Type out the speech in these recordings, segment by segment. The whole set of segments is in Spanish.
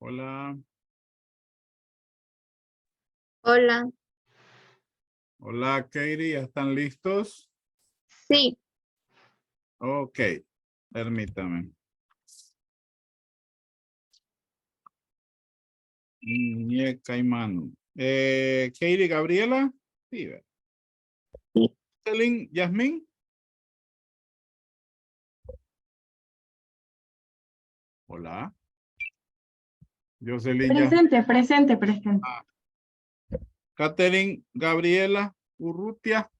Hola, Hola, hola Katie, ¿ya están listos? sí, Ok, permítame. Muñeca y mano. Katie, Gabriela. Sí, ve. sí. Jocelyn, Yasmín. Hola. Jocelyn, Yasmín. Presente. Catherine, Gabriela, Urrutia.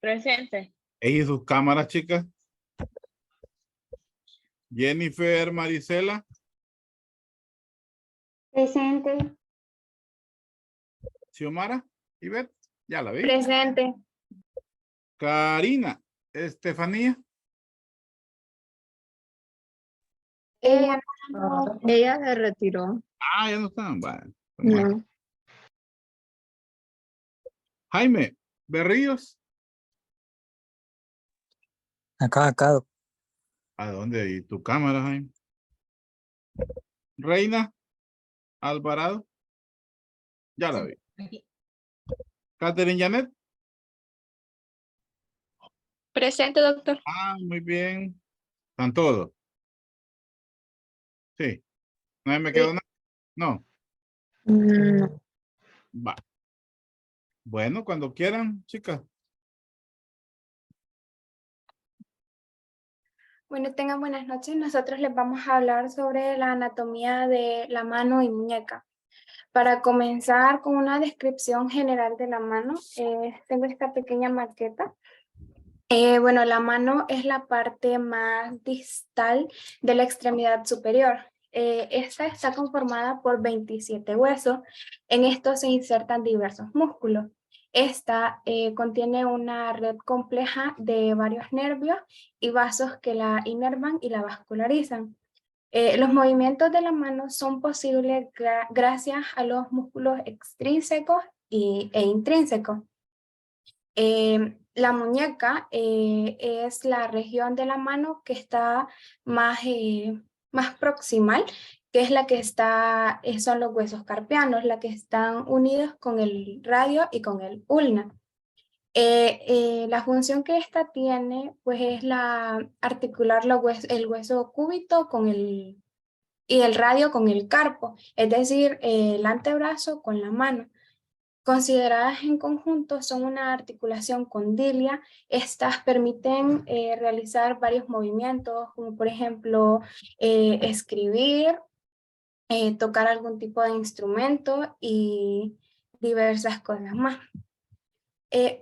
Presente. ¿Y sus cámaras, chicas? Jennifer, Marisela. Presente. Xiomara, Ivette. Ya la vi. Presente. Karina, Estefanía. Ella ella se retiró. Ah, ya no están. Bueno, No. Jaime, Berríos. Acá. ¿A dónde? ¿Y tu cámara, Jaime? Reina Alvarado. Ya la vi. Catherine Janet. Presente, doctor. Ah, muy bien. ¿Están todos? Sí. ¿No me quedó nada? No. No. Va. Bueno, cuando quieran, chicas. Bueno, tengan buenas noches. Nosotros les vamos a hablar sobre la anatomía de la mano y muñeca. Para comenzar con una descripción general de la mano, tengo esta pequeña maqueta. Bueno, la mano es la parte más distal de la extremidad superior. Esta está conformada por 27 huesos. En esto se insertan diversos músculos. Esta contiene una red compleja de varios nervios y vasos que la inervan y la vascularizan. Los movimientos de la mano son posibles gracias a los músculos extrínsecos e intrínsecos. La muñeca es la región de la mano que está más proximal, que es la que está, son los huesos carpianos, la que están unidos con el radio y con el ulna. La función que esta tiene, pues es la articular el hueso cúbito con y el radio con el carpo, es decir, el antebrazo con la mano. Consideradas en conjunto, son una articulación condilia. Estas permiten realizar varios movimientos, como por ejemplo escribir, tocar algún tipo de instrumento y diversas cosas más.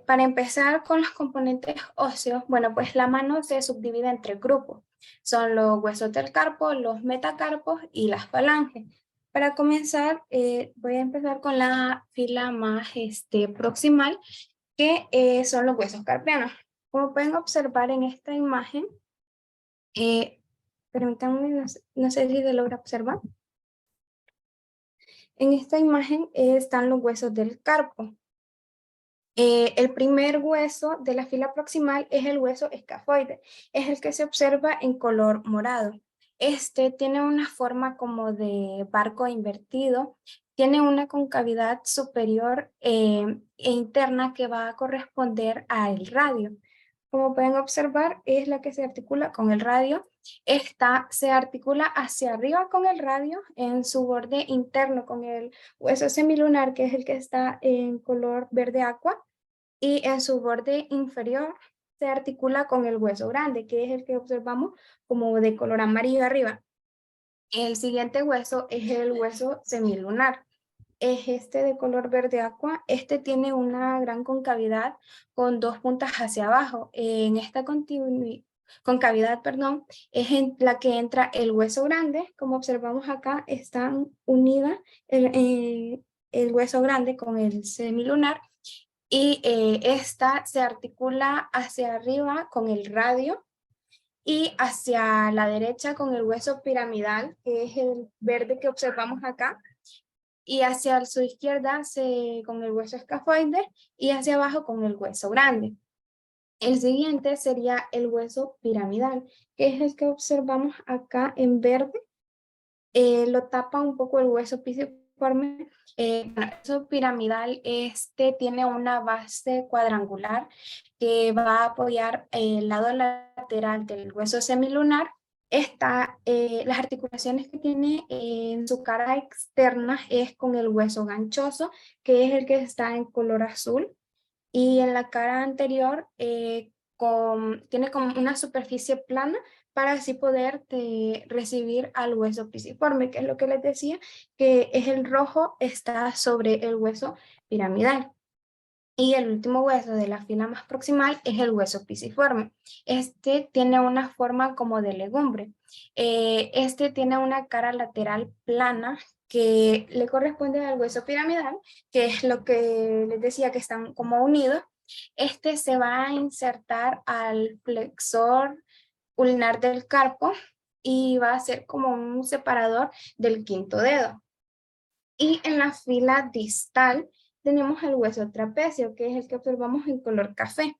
Para empezar con los componentes óseos, bueno, pues la mano se subdivide en 3 grupos. Son los huesos del carpo, los metacarpos y las falanges. Para comenzar, voy a empezar con la fila más proximal, que son los huesos carpianos. Como pueden observar en esta imagen, permítanme, no sé si se logra observar. En esta imagen están los huesos del carpo. El primer hueso de la fila proximal es el hueso escafoide, es el que se observa en color morado. Este tiene una forma como de barco invertido, tiene una concavidad superior e interna que va a corresponder al radio. Como pueden observar, es la que se articula con el radio. Esta se articula hacia arriba con el radio en su borde interno con el hueso semilunar, que es el que está en color verde aqua, y en su borde inferior se articula con el hueso grande, que es el que observamos como de color amarillo arriba. El siguiente hueso es el hueso semilunar. Es este de color verde aqua. Este tiene una gran concavidad con 2 puntas hacia abajo. En esta concavidad, perdón, es en la que entra el hueso grande. Como observamos acá, están unidas el hueso grande con el semilunar, y esta se articula hacia arriba con el radio y hacia la derecha con el hueso piramidal, que es el verde que observamos acá, y hacia su izquierda con el hueso escafoide y hacia abajo con el hueso grande. El siguiente sería el hueso piramidal, que es el que observamos acá en verde lo tapa un poco el hueso pisiforme. El hueso piramidal tiene una base cuadrangular que va a apoyar el lado lateral del hueso semilunar. Las articulaciones que tiene en su cara externa es con el hueso ganchoso, que es el que está en color azul, y en la cara anterior tiene como una superficie plana para así poder recibir al hueso pisiforme, que es lo que les decía, que es el rojo, está sobre el hueso piramidal. Y el último hueso de la fila más proximal es el hueso pisiforme. Este tiene una forma como de legumbre. Este tiene una cara lateral plana que le corresponde al hueso piramidal, que es lo que les decía que están como unidos. Este se va a insertar al flexor ulnar del carpo y va a ser como un separador del quinto dedo. Y en la fila distal tenemos el hueso trapecio, que es el que observamos en color café.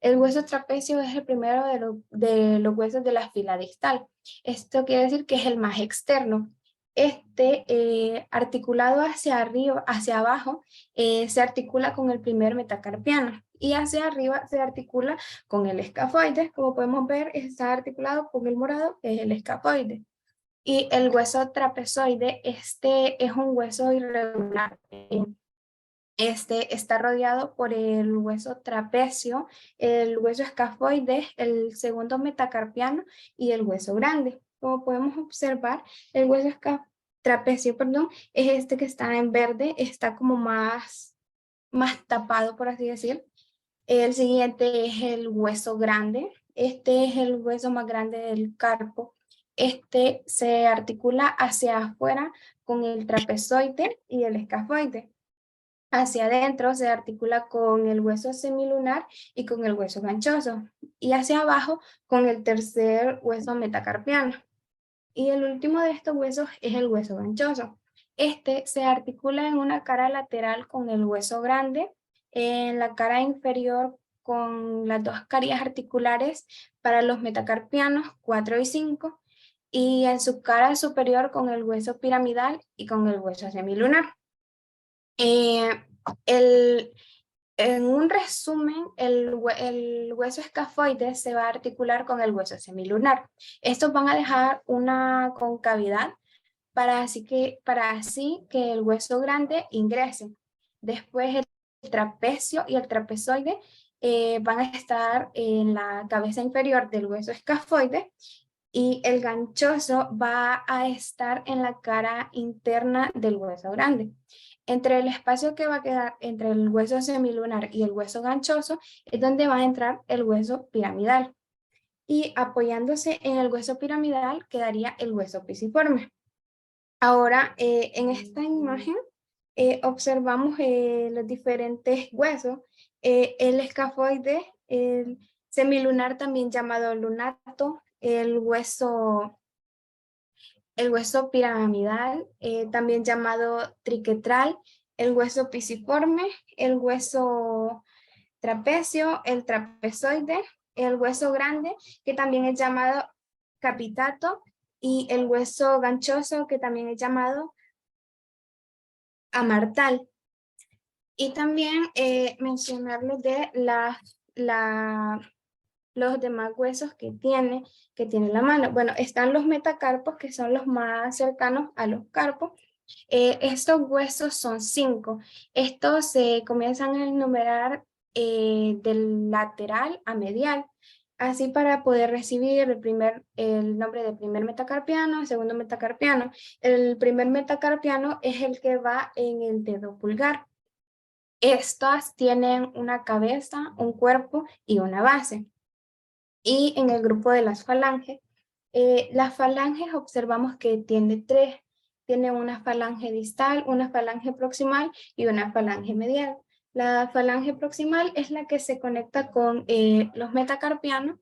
El hueso trapecio es el primero de los huesos de la fila distal. Esto quiere decir que es el más externo. Articulado hacia arriba, hacia abajo, se articula con el primer metacarpiano, y hacia arriba se articula con el escafoides. Como podemos ver, está articulado con el morado, que es el escafoide. Y el hueso trapezoide, es un hueso irregular. Está rodeado por el hueso trapecio, el hueso escafoide, el segundo metacarpiano y el hueso grande. Como podemos observar, el hueso trapecio, perdón, es este que está en verde, está como más tapado, por así decir. El siguiente es el hueso grande. Este es el hueso más grande del carpo. Este se articula hacia afuera con el trapezoide y el escafoide. Hacia adentro se articula con el hueso semilunar y con el hueso ganchoso. Y hacia abajo con el tercer hueso metacarpiano. Y el último de estos huesos es el hueso ganchoso. Este se articula en una cara lateral con el hueso grande, en la cara inferior con las dos carillas articulares para los metacarpianos 4 y 5, y en su cara superior con el hueso piramidal y con el hueso semilunar. En un resumen, el hueso escafoide se va a articular con el hueso semilunar. Estos van a dejar una concavidad para así que el hueso grande ingrese. Después el trapecio y el trapezoide van a estar en la cabeza inferior del hueso escafoide, y el ganchoso va a estar en la cara interna del hueso grande. Entre el espacio que va a quedar entre el hueso semilunar y el hueso ganchoso es donde va a entrar el hueso piramidal. Y apoyándose en el hueso piramidal quedaría el hueso pisiforme. Ahora, en esta imagen observamos los diferentes huesos. El escafoide, el semilunar también llamado lunato, el hueso piramidal, también llamado triquetral, el hueso pisiforme, el hueso trapecio, el trapezoide, el hueso grande, que también es llamado capitato, y el hueso ganchoso, que también es llamado amartal. Y también mencionarles de los demás huesos que tiene la mano. Bueno, están los metacarpos, que son los más cercanos a los carpos. Estos huesos son 5. Estos se comienzan a enumerar del lateral a medial, así para poder recibir el nombre de primer metacarpiano, segundo metacarpiano. El primer metacarpiano es el que va en el dedo pulgar. Estas tienen una cabeza, un cuerpo y una base. Y en el grupo de las falanges observamos que tiene 3. Tiene una falange distal, una falange proximal y una falange medial. La falange proximal es la que se conecta con los metacarpianos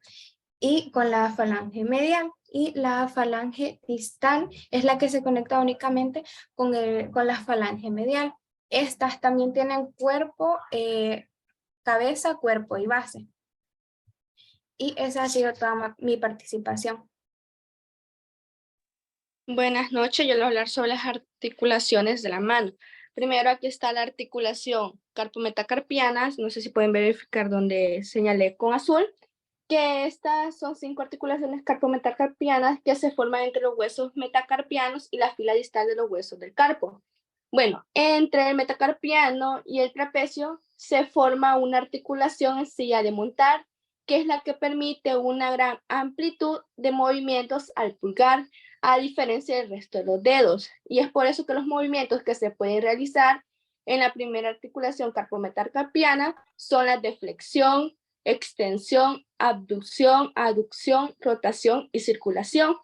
y con la falange medial. Y la falange distal es la que se conecta únicamente con la falange medial. Estas también tienen cuerpo, cabeza, cuerpo y base. Y esa ha sido toda mi participación. Buenas noches, yo les voy a hablar sobre las articulaciones de la mano. Primero aquí está la articulación carpometacarpianas, no sé si pueden verificar donde señalé con azul, que estas son 5 articulaciones carpometacarpianas que se forman entre los huesos metacarpianos y la fila distal de los huesos del carpo. Bueno, entre el metacarpiano y el trapecio se forma una articulación en silla de montar, que es la que permite una gran amplitud de movimientos al pulgar, a diferencia del resto de los dedos. Y es por eso que los movimientos que se pueden realizar en la primera articulación carpometacarpiana son las de flexión, extensión, abducción, aducción, rotación y circulación.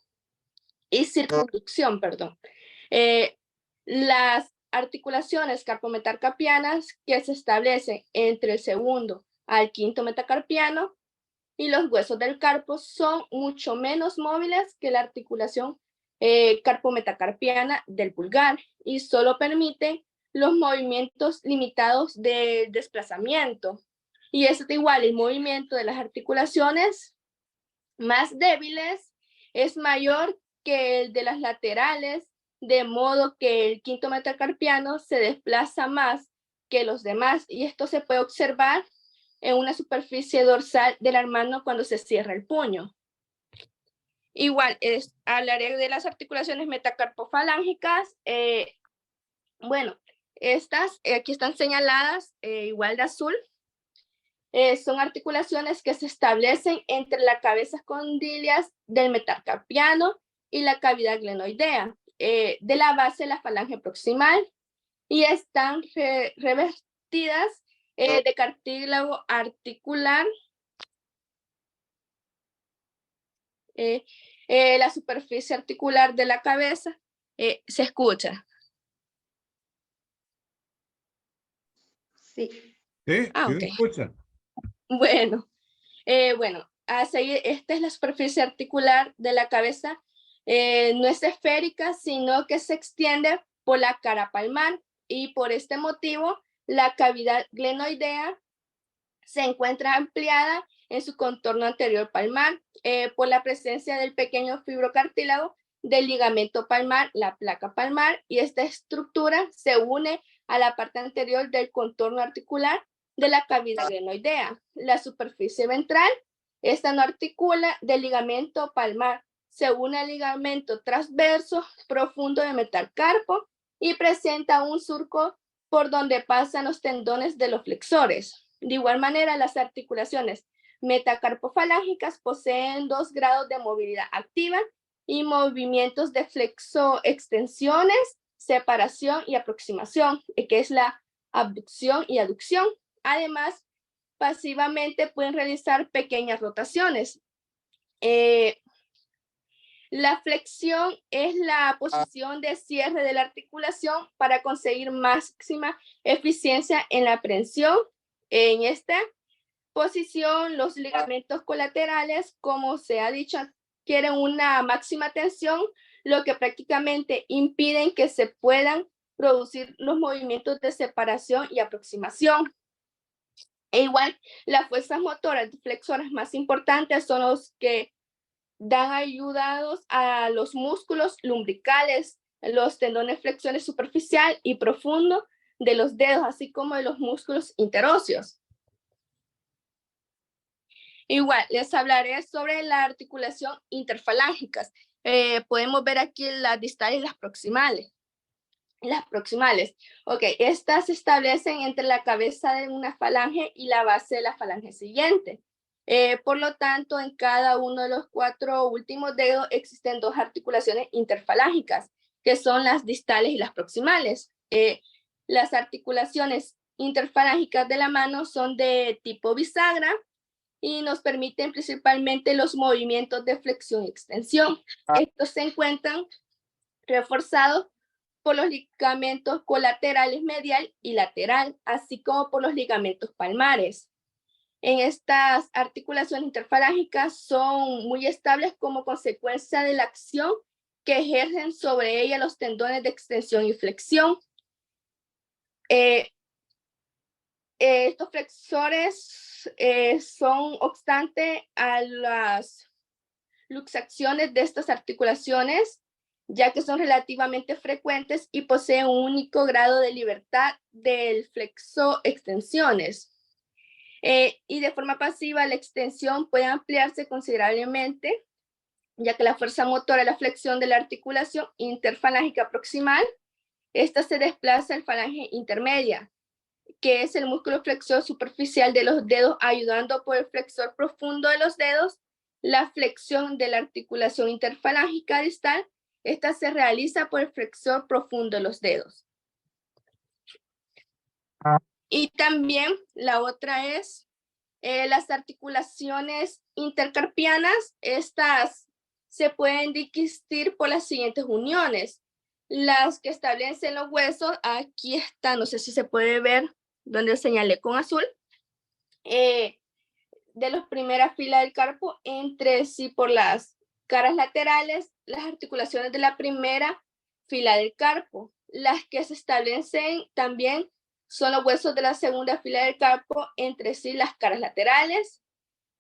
Y circunducción, perdón. Las articulaciones carpometacarpianas que se establecen entre el segundo al quinto metacarpiano y los huesos del carpo son mucho menos móviles que la articulación carpometacarpiana del pulgar y solo permiten los movimientos limitados de desplazamiento. Y es igual, el movimiento de las articulaciones más débiles es mayor que el de las laterales, de modo que el quinto metacarpiano se desplaza más que los demás, y esto se puede observar en una superficie dorsal de la mano cuando se cierra el puño. Igual, hablaré de las articulaciones metacarpofalángicas. Bueno, estas aquí están señaladas igual de azul. Son articulaciones que se establecen entre las cabezas condilias del metacarpiano y la cavidad glenoidea, de la base de la falange proximal, y están revestidas de cartílago articular. La superficie articular de la cabeza se escucha. Sí. Sí, Ah, sí ok. se escucha. Bueno, así, esta es la superficie articular de la cabeza. No es esférica, sino que se extiende por la cara palmar, y por este motivo la cavidad glenoidea se encuentra ampliada en su contorno anterior palmar por la presencia del pequeño fibrocartílago del ligamento palmar, la placa palmar, y esta estructura se une a la parte anterior del contorno articular de la cavidad glenoidea. La superficie ventral, esta no articula del ligamento palmar, se une al ligamento transverso profundo de metacarpo y presenta un surco por donde pasan los tendones de los flexores. De igual manera, las articulaciones metacarpofalángicas poseen 2 grados de movilidad activa y movimientos de flexo-extensiones, separación y aproximación, que es la abducción y aducción. Además, pasivamente pueden realizar pequeñas rotaciones. La flexión es la posición de cierre de la articulación para conseguir máxima eficiencia en la prensión. En esta posición, los ligamentos colaterales, como se ha dicho, quieren una máxima tensión, lo que prácticamente impiden que se puedan producir los movimientos de separación y aproximación. E igual, las fuerzas motoras flexoras más importantes son los que dan ayudados a los músculos lumbricales, los tendones flexores superficial y profundo de los dedos, así como de los músculos interóseos. Igual, les hablaré sobre la articulación interfalángicas. Podemos ver aquí las distales y las proximales. Las proximales, ok, estas se establecen entre la cabeza de una falange y la base de la falange siguiente. Por lo tanto, en cada uno de los 4 últimos dedos existen 2 articulaciones interfalángicas, que son las distales y las proximales. Las articulaciones interfalángicas de la mano son de tipo bisagra y nos permiten principalmente los movimientos de flexión y extensión. Estos se encuentran reforzados por los ligamentos colaterales medial y lateral, así como por los ligamentos palmares. En estas articulaciones interfalángicas son muy estables como consecuencia de la acción que ejercen sobre ella los tendones de extensión y flexión. Estos flexores son obstante a las luxaciones de estas articulaciones, ya que son relativamente frecuentes y poseen un único grado de libertad del flexo extensiones. Y de forma pasiva, la extensión puede ampliarse considerablemente, ya que la fuerza motora de la flexión de la articulación interfalángica proximal, esta se desplaza al falange intermedia, que es el músculo flexor superficial de los dedos, ayudando por el flexor profundo de los dedos, la flexión de la articulación interfalángica distal. Esta se realiza por el flexor profundo de los dedos. Y también la otra es las articulaciones intercarpianas. Estas se pueden distinguir por las siguientes uniones. Las que establecen los huesos, aquí está, no sé si se puede ver, donde señalé con azul, de la primera fila del carpo, entre sí por las caras laterales, las articulaciones de la primera fila del carpo. Las que se establecen también son los huesos de la segunda fila del carpo, entre sí las caras laterales,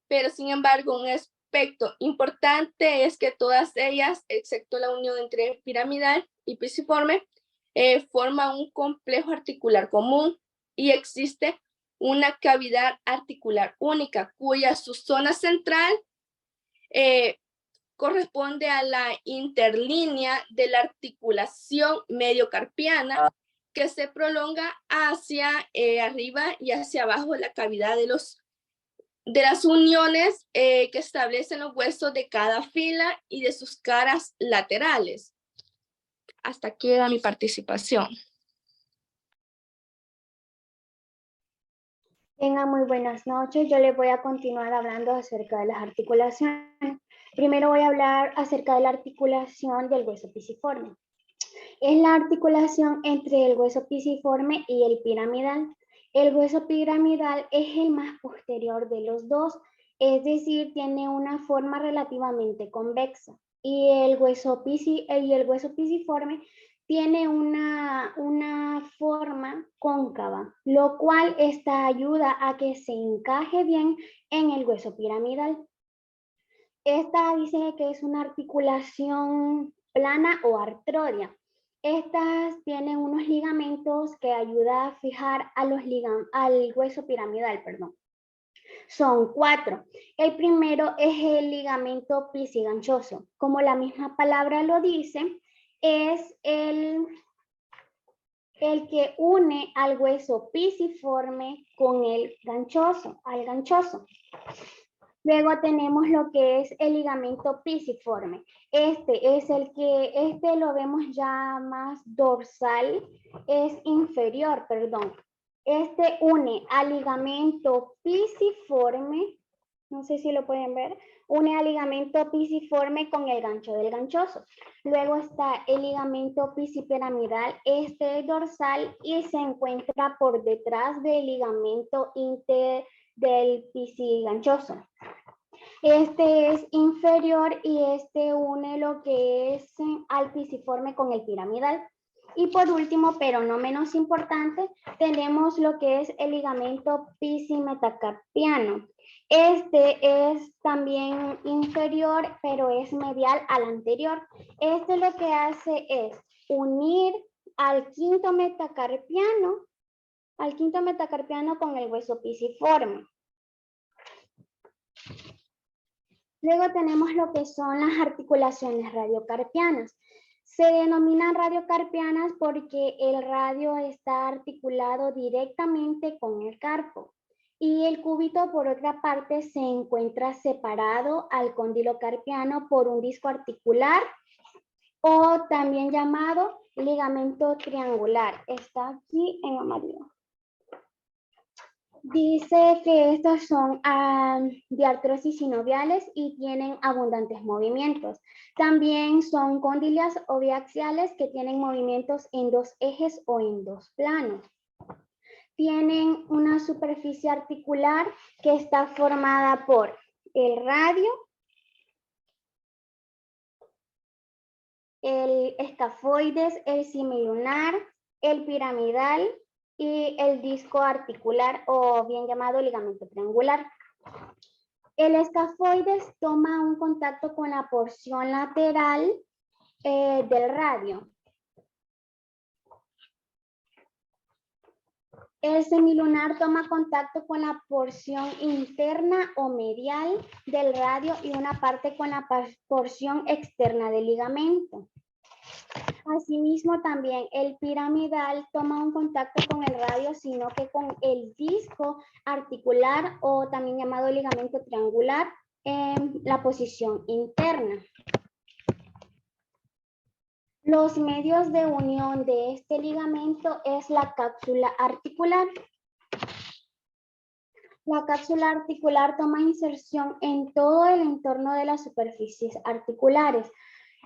pero sin embargo un aspecto importante es que todas ellas, excepto la unión entre piramidal y pisiforme, forman un complejo articular común y existe una cavidad articular única cuya su zona central corresponde a la interlínea de la articulación mediocarpiana que se prolonga hacia arriba y hacia abajo de la cavidad de las uniones que establecen los huesos de cada fila y de sus caras laterales. Hasta aquí era mi participación. Tengan muy buenas noches. Yo les voy a continuar hablando acerca de las articulaciones. Primero voy a hablar acerca de la articulación del hueso pisiforme. Es la articulación entre el hueso pisiforme y el piramidal. El hueso piramidal es el más posterior de los dos, es decir, tiene una forma relativamente convexa. Y el hueso pisiforme tiene una forma cóncava, lo cual esta ayuda a que se encaje bien en el hueso piramidal. Esta dice que es una articulación plana o artroidea. Estas tienen unos ligamentos que ayudan a fijar al hueso piramidal, perdón. Son 4. El primero es el ligamento pisiganchoso. Como la misma palabra lo dice, es el que une al hueso pisiforme con el ganchoso, al ganchoso. Luego tenemos lo que es el ligamento pisiforme. Este lo vemos ya más dorsal, es inferior, perdón. Este une al ligamento pisiforme, no sé si lo pueden ver, une al ligamento pisiforme con el gancho del ganchoso. Luego está el ligamento pisipiramidal, este es dorsal y se encuentra por detrás del ligamento del pisiganchoso. Este es inferior y este une lo que es al pisiforme con el piramidal. Y por último, pero no menos importante, tenemos lo que es el ligamento pisimetacarpiano. Este es también inferior, pero es medial al anterior. Este lo que hace es unir al quinto metacarpiano con el hueso pisiforme. Luego tenemos lo que son las articulaciones radiocarpianas. Se denominan radiocarpianas porque el radio está articulado directamente con el carpo y el cúbito, por otra parte, se encuentra separado al cóndilo carpiano por un disco articular o también llamado ligamento triangular. Está aquí en amarillo. Dice que estas son diartrosis sinoviales y tienen abundantes movimientos. También son cóndilas o biaxiales que tienen movimientos en 2 ejes o en 2 planos. Tienen una superficie articular que está formada por el radio, el escafoides, el semilunar, el piramidal y el disco articular o bien llamado ligamento triangular. El escafoides toma un contacto con la porción lateral del radio. El semilunar toma contacto con la porción interna o medial del radio y una parte con la porción externa del ligamento. Asimismo, también el piramidal toma un contacto con el radio, sino que con el disco articular o también llamado ligamento triangular en la posición interna. Los medios de unión de este ligamento es la cápsula articular. La cápsula articular toma inserción en todo el entorno de las superficies articulares.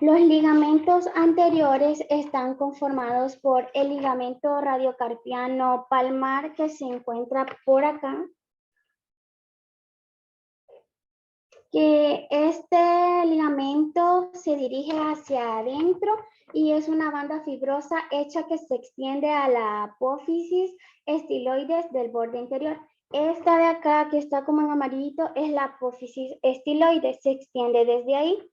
Los ligamentos anteriores están conformados por el ligamento radiocarpiano palmar que se encuentra por acá. Que este ligamento se dirige hacia adentro y es una banda fibrosa hecha que se extiende a la apófisis estiloides del borde interior. Esta de acá que está como en amarillito es la apófisis estiloides, se extiende desde ahí.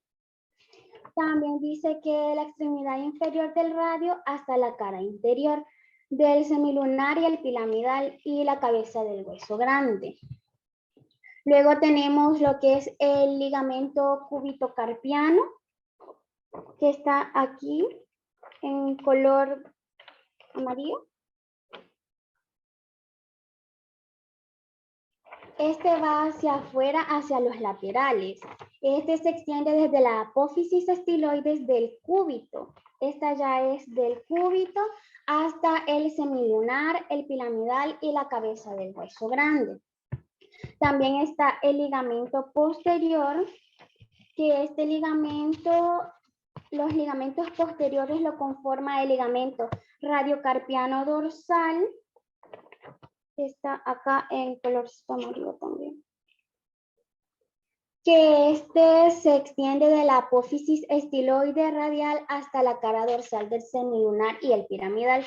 También dice que la extremidad inferior del radio hasta la cara interior del semilunar y el piramidal y la cabeza del hueso grande. Luego tenemos lo que es el ligamento cúbito-carpiano, que está aquí en color amarillo. Este va hacia afuera, hacia los laterales. Este se extiende desde la apófisis estiloides del cúbito. Esta ya es del cúbito hasta el semilunar, el piramidal y la cabeza del hueso grande. También está el ligamento posterior, que este ligamento, los ligamentos posteriores lo conforma el ligamento radiocarpiano dorsal, que está acá en color amarillo también. Que este se extiende de la apófisis estiloide radial hasta la cara dorsal del semilunar y el piramidal.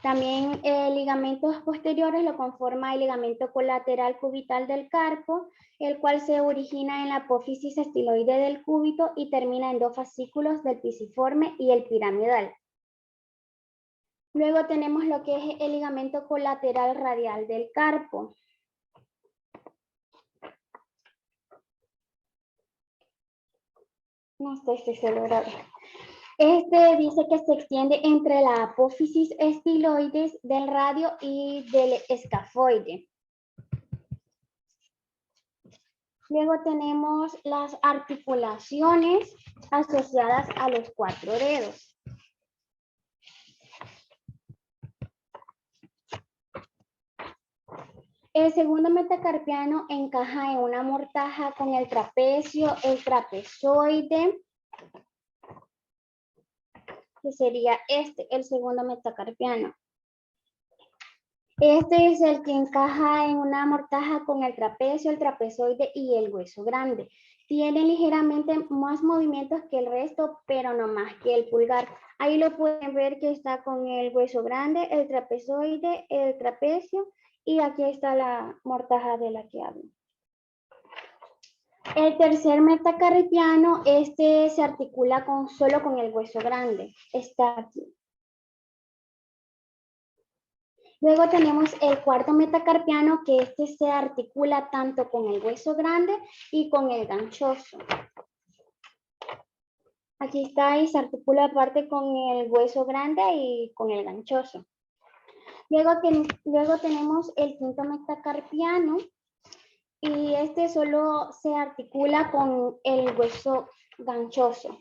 También ligamentos posteriores lo conforma el ligamento colateral cubital del carpo, el cual se origina en la apófisis estiloide del cúbito y termina en dos fascículos del pisiforme y el piramidal. Luego tenemos lo que es el ligamento colateral radial del carpo. No sé si se logra ver. Este dice que se extiende entre la apófisis estiloides del radio y del escafoide. Luego tenemos las articulaciones asociadas a los 4 dedos. El segundo metacarpiano encaja en una mortaja con el trapecio, el trapezoide, que sería el segundo metacarpiano. Este es el que encaja en una mortaja con el trapecio, el trapezoide y el hueso grande. Tiene ligeramente más movimientos que el resto, pero no más que el pulgar. Ahí lo pueden ver que está con el hueso grande, el trapezoide, el trapecio y aquí está la mortaja de la que hablo. El tercer metacarpiano, este se articula solo con el hueso grande. Está aquí. Luego tenemos el cuarto metacarpiano, que este se articula tanto con el hueso grande y con el ganchoso. Aquí está y se articula aparte con el hueso grande y con el ganchoso. Luego tenemos el quinto metacarpiano y este solo se articula con el hueso ganchoso.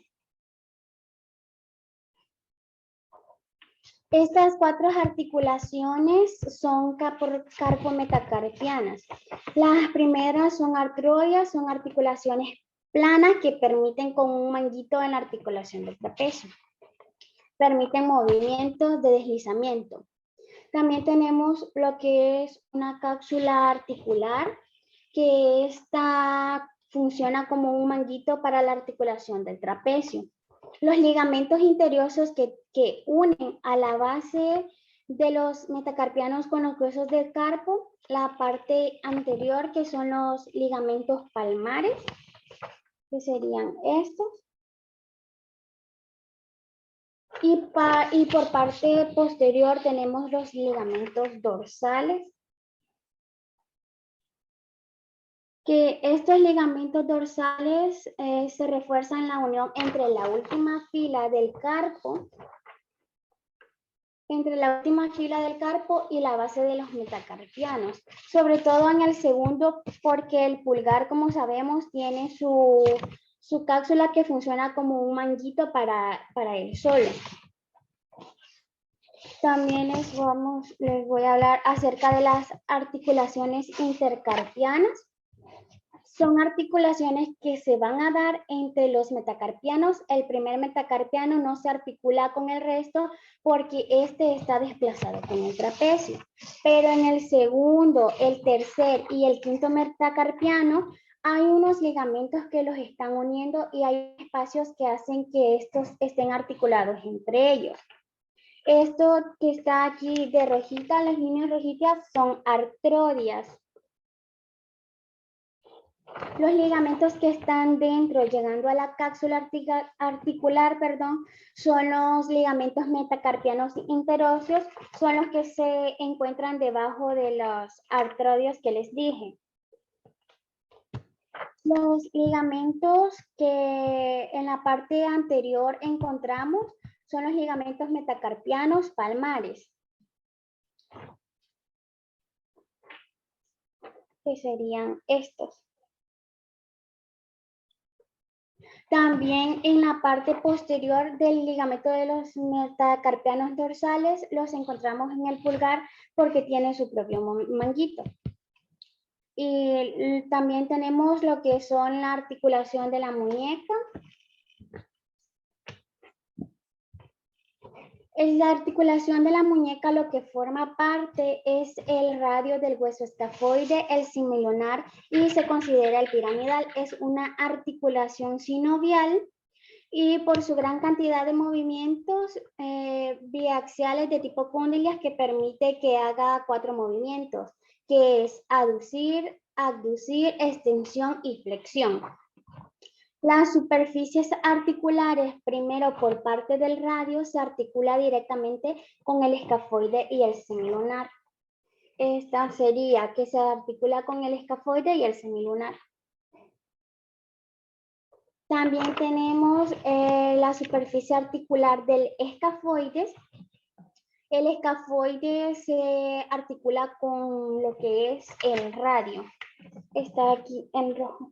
Estas 4 articulaciones son carpometacarpianas. Las primeras son artroides, son articulaciones planas que permiten con un manguito en la articulación del trapecio. Permiten movimientos de deslizamiento. También tenemos lo que es una cápsula articular, que esta funciona como un manguito para la articulación del trapecio. Los ligamentos interiosos que unen a la base de los metacarpianos con los huesos del carpo, la parte anterior que son los ligamentos palmares, que serían estos. Y por parte posterior tenemos los ligamentos dorsales, que estos ligamentos dorsales se refuerzan la unión entre la última fila del carpo, y la base de los metacarpianos, sobre todo en el segundo, porque el pulgar, como sabemos, tiene su cápsula que funciona como un manguito para él solo. También les voy a hablar acerca de las articulaciones intercarpianas. Son articulaciones que se van a dar entre los metacarpianos. El primer metacarpiano no se articula con el resto porque este está desplazado con el trapecio. Pero en el segundo, el tercer y el quinto metacarpiano hay unos ligamentos que los están uniendo y hay espacios que hacen que estos estén articulados entre ellos. Esto que está aquí de rojita, las líneas rojitas, son artrodias. Los ligamentos que están dentro, llegando a la cápsula articular, son los ligamentos metacarpianos interóseos, son los que se encuentran debajo de los artrodios que les dije. Los ligamentos que en la parte anterior encontramos son los ligamentos metacarpianos palmares, que serían estos. También en la parte posterior del ligamento de los metacarpianos dorsales los encontramos en el pulgar porque tiene su propio manguito. Y también tenemos lo que son la articulación de la muñeca. En la articulación de la muñeca lo que forma parte es el radio del hueso escafoide, el semilunar y se considera el piramidal. Es una articulación sinovial y por su gran cantidad de movimientos biaxiales de tipo cóndilias que permite que haga 4 movimientos, que es aducir, abducir, extensión y flexión. Las superficies articulares, primero por parte del radio, se articula directamente con el escafoide y el semilunar. Esta sería que se articula con el escafoide y el semilunar. También tenemos la superficie articular del escafoides. El escafoide se articula con lo que es el radio. Está aquí en rojo.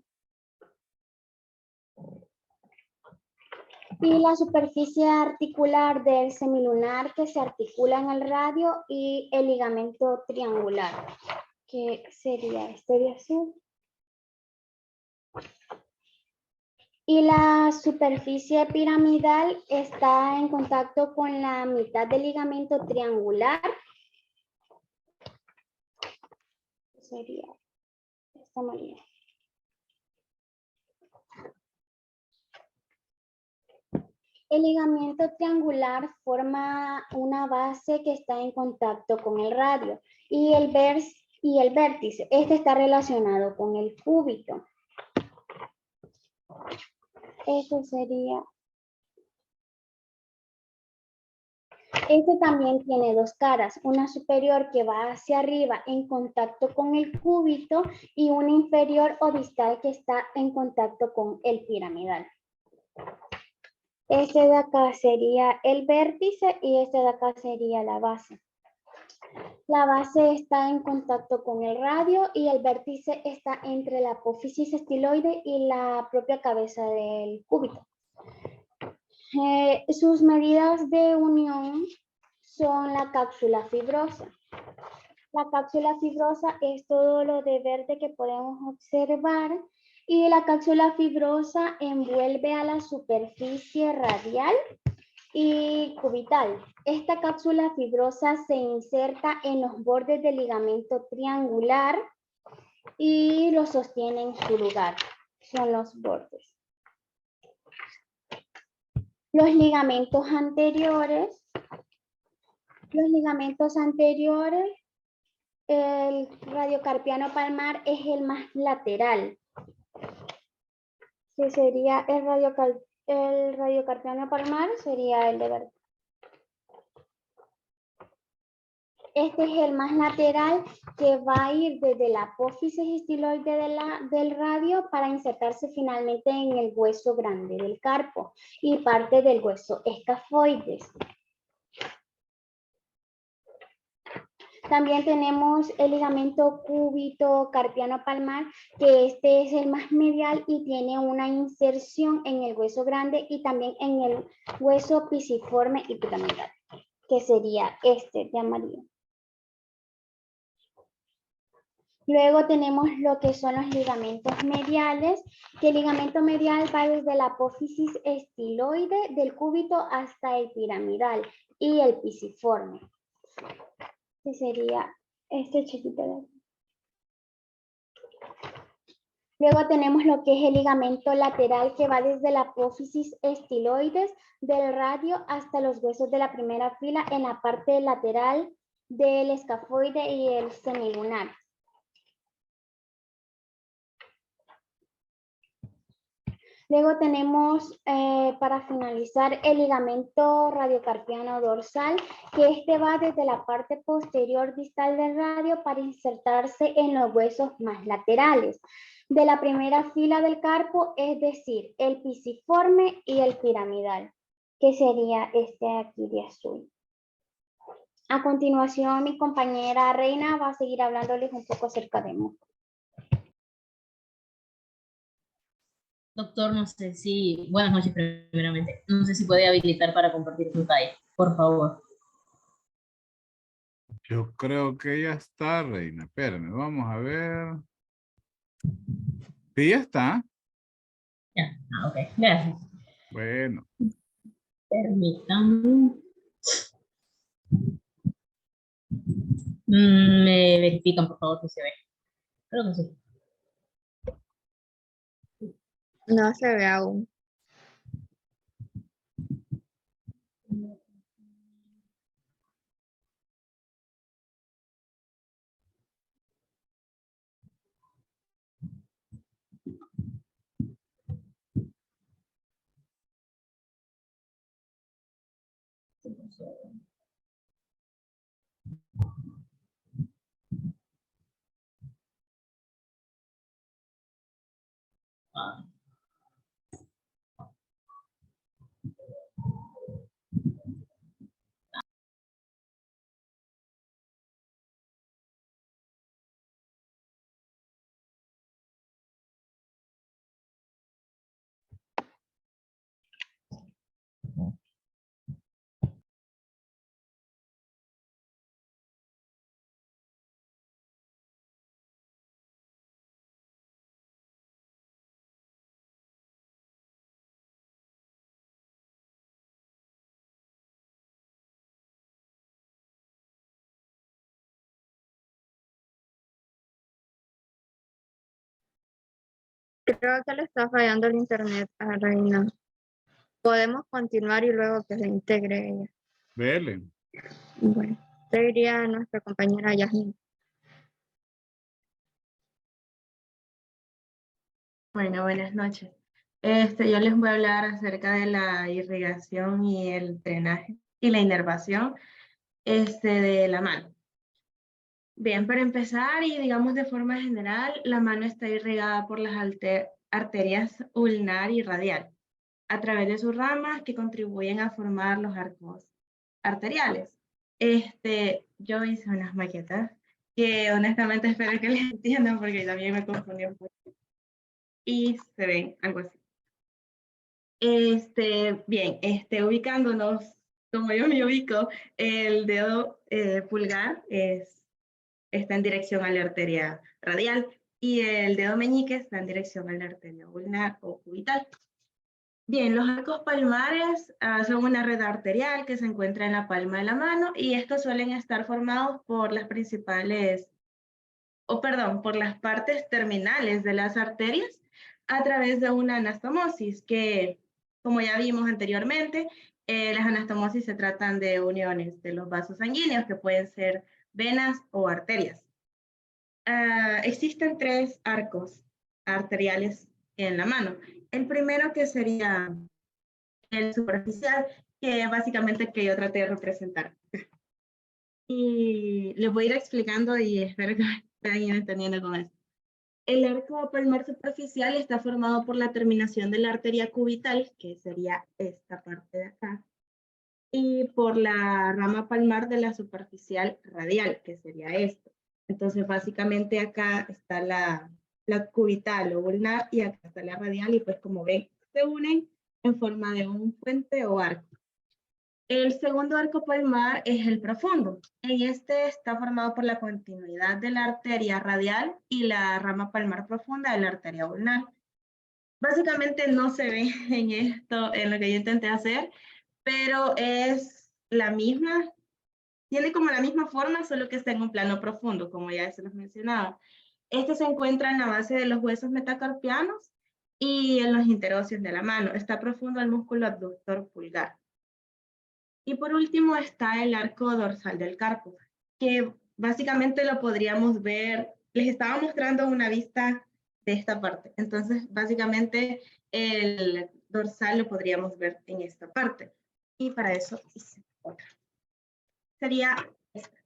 Y la superficie articular del semilunar que se articula en el radio y el ligamento triangular, que sería este de azul. Y la superficie piramidal está en contacto con la mitad del ligamento triangular. Sería de esta manera. El ligamento triangular forma una base que está en contacto con el radio y el vértice. Este está relacionado con el cúbito. Este sería. Este también tiene dos caras, una superior que va hacia arriba en contacto con el cúbito y una inferior o distal que está en contacto con el piramidal. Este de acá sería el vértice y este de acá sería la base. La base está en contacto con el radio y el vértice está entre la apófisis estiloide y la propia cabeza del cúbito. Sus medidas de unión son la cápsula fibrosa. La cápsula fibrosa es todo lo de verde que podemos observar y la cápsula fibrosa envuelve a la superficie radial y cubital. Esta cápsula fibrosa se inserta en los bordes del ligamento triangular y lo sostiene en su lugar. Son los bordes. Los ligamentos anteriores. El radiocarpiano palmar es el más lateral. Que sería el radiocarpiano palmar, sería el de verde. Este es el más lateral que va a ir desde la apófisis estiloide del radio para insertarse finalmente en el hueso grande del carpo y parte del hueso escafoides. También tenemos el ligamento cúbito carpiano palmar, que este es el más medial y tiene una inserción en el hueso grande y también en el hueso pisiforme y piramidal, que sería este de amarillo. Luego tenemos lo que son los ligamentos mediales, que el ligamento medial va desde la apófisis estiloide del cúbito hasta el piramidal y el pisiforme. Que sería este chiquito de aquí. Luego tenemos lo que es el ligamento lateral que va desde la apófisis estiloides del radio hasta los huesos de la primera fila en la parte lateral del escafoide y el semilunar. Luego tenemos, para finalizar, el ligamento radiocarpiano dorsal, que este va desde la parte posterior distal del radio para insertarse en los huesos más laterales de la primera fila del carpo, es decir, el pisiforme y el piramidal, que sería este aquí de azul. A continuación, mi compañera Reina va a seguir hablándoles un poco acerca de músculo. Doctor, no sé si, buenas noches primeramente, no sé si puede habilitar para compartir su talla, por favor. Yo creo que ya está, Reina. Espérame, vamos a ver. Sí, ya está. Ya, ok, gracias. Bueno. Permítanme. Me verifican, por favor, si se ve. Creo que sí. No se ve aún. Ah. Creo que le está fallando el internet a Reina. Podemos continuar y luego que se integre ella. Vele. Bueno, seguiría nuestra compañera Yasmin. Bueno, buenas noches. Yo les voy a hablar acerca de la irrigación y el drenaje y la inervación de la mano. Bien, para empezar y digamos de forma general, la mano está irrigada por las arterias ulnar y radial, a través de sus ramas que contribuyen a formar los arcos arteriales. Yo hice unas maquetas que honestamente espero que les entiendan porque también me confundí un poco. Y se ven algo así. Bien, ubicándonos, como yo me ubico, el dedo pulgar está en dirección a la arteria radial y el dedo meñique está en dirección a la arteria ulnar o cubital. Bien, los arcos palmares son una red arterial que se encuentra en la palma de la mano y estos suelen estar formados por las por las partes terminales de las arterias a través de una anastomosis que, como ya vimos anteriormente, las anastomosis se tratan de uniones de los vasos sanguíneos que pueden ser venas o arterias. Existen 3 arcos arteriales en la mano. El primero que sería el superficial, que básicamente que yo traté de representar. Y les voy a ir explicando y espero que me puedan ir entendiendo con esto. El arco palmar superficial está formado por la terminación de la arteria cubital, que sería esta parte de acá, y por la rama palmar de la superficial radial, que sería esto. Entonces, básicamente acá está la cubital o ulnar y acá está la radial, y pues como ven, se unen en forma de un puente o arco. El segundo arco palmar es el profundo. En este está formado por la continuidad de la arteria radial y la rama palmar profunda de la arteria ulnar. Básicamente no se ve en esto, en lo que yo intenté hacer, pero es la misma, tiene como la misma forma, solo que está en un plano profundo, como ya se los mencionaba. Este se encuentra en la base de los huesos metacarpianos y en los interóseos de la mano. Está profundo el músculo abductor pulgar. Y por último está el arco dorsal del carpo, que básicamente lo podríamos ver, les estaba mostrando una vista de esta parte. Entonces, básicamente el dorsal lo podríamos ver en esta parte. Y para eso hice otra. Sería esta.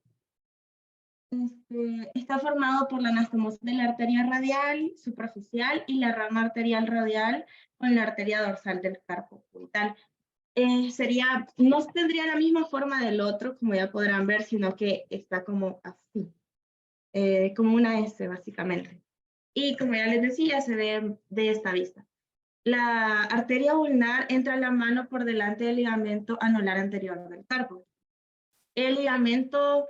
Está formado por la anastomosis de la arteria radial superficial y la rama arterial radial con la arteria dorsal del carpo cubital. No tendría la misma forma del otro, como ya podrán ver, sino que está como así, como una S básicamente. Y como ya les decía, se ve de esta vista. La arteria ulnar entra a la mano por delante del ligamento anular anterior del carpo. El ligamento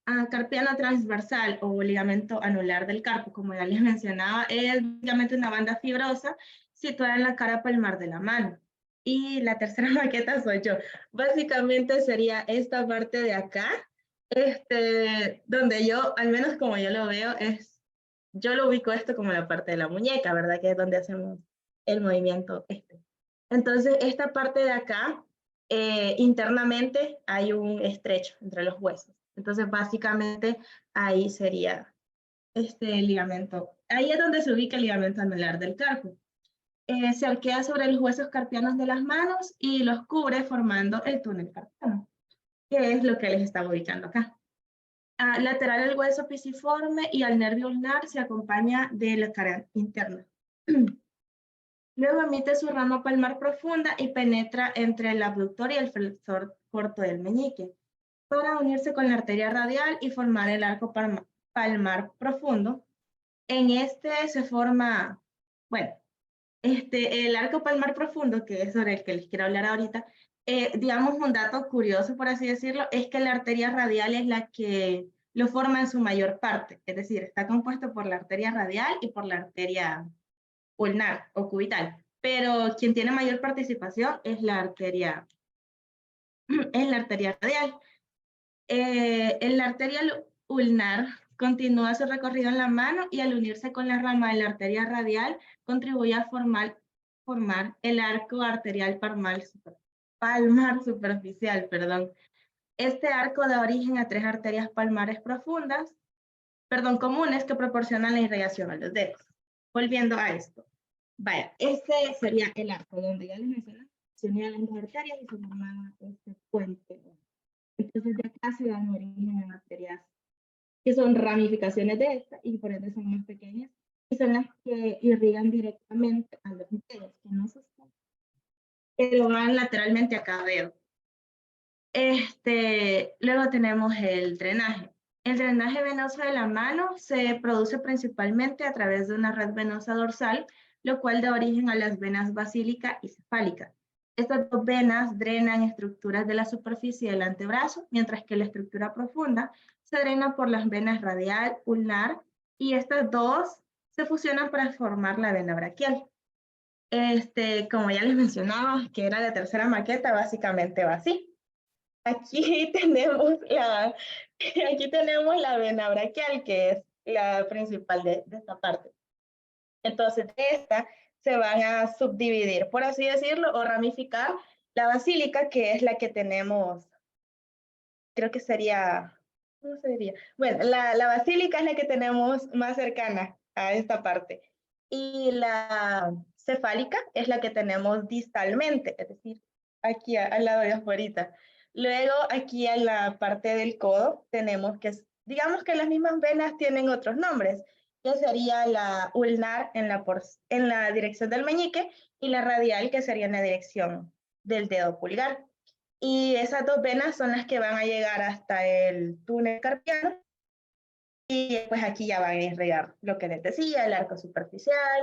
carpiano transversal o ligamento anular del carpo, como ya les mencionaba, es básicamente una banda fibrosa situada en la cara palmar de la mano. Y la tercera maqueta soy yo. Básicamente sería esta parte de acá, donde yo, al menos como yo lo veo, yo lo ubico esto como la parte de la muñeca, ¿verdad? Que es donde hacemos el movimiento Entonces, esta parte de acá, internamente hay un estrecho entre los huesos. Entonces, básicamente, ahí sería este ligamento. Ahí es donde se ubica el ligamento anular del carpo. Se arquea sobre los huesos carpianos de las manos y los cubre formando el túnel carpiano, que es lo que les estaba ubicando acá. Lateral al hueso pisiforme y al nervio ulnar se acompaña de la cara interna. Luego emite su rama palmar profunda y penetra entre el abductor y el flexor corto del meñique para unirse con la arteria radial y formar el arco palmar profundo. En este se forma, bueno, el arco palmar profundo, que es sobre el que les quiero hablar ahorita, digamos un dato curioso, por así decirlo, es que la arteria radial es la que lo forma en su mayor parte, es decir, está compuesto por la arteria radial y por la arteria ulnar o cubital, pero quien tiene mayor participación es la arteria radial. En la arteria ulnar continúa su recorrido en la mano y al unirse con la rama de la arteria radial contribuye a formar el arco arterial palmar superficial. Este arco da origen a 3 arterias palmares comunes que proporcionan la irrigación a los dedos. Volviendo a esto. Vaya, este sería el arco donde ya les mencioné, se unían las 2 arterias y se formaba este puente. Entonces de acá se dan origen a arterias que son ramificaciones de esta y por ende son más pequeñas y son las que irrigan directamente a los dedos, que no se están, pero van lateralmente a cada dedo. Luego tenemos el drenaje. El drenaje venoso de la mano se produce principalmente a través de una red venosa dorsal, lo cual da origen a las venas basílica y cefálica. Estas 2 venas drenan estructuras de la superficie del antebrazo, mientras que la estructura profunda se drena por las venas radial, ulnar, y estas 2 se fusionan para formar la vena braquial. Como ya les mencionaba, que era la tercera maqueta, básicamente va así. Aquí tenemos la vena braquial, que es la principal de esta parte. Entonces, de esta se van a subdividir, por así decirlo, o ramificar la basílica, que es la que tenemos, creo que sería, ¿cómo se diría? Bueno, la basílica es la que tenemos más cercana a esta parte. Y la cefálica es la que tenemos distalmente, es decir, aquí al lado de afuera. Luego, aquí en la parte del codo, tenemos que, digamos que las mismas venas tienen otros nombres, que sería la ulnar en la dirección del meñique y la radial, que sería en la dirección del dedo pulgar. Y esas dos venas son las que van a llegar hasta el túnel carpiano. Y pues aquí ya van a irrigar lo que les decía, el arco superficial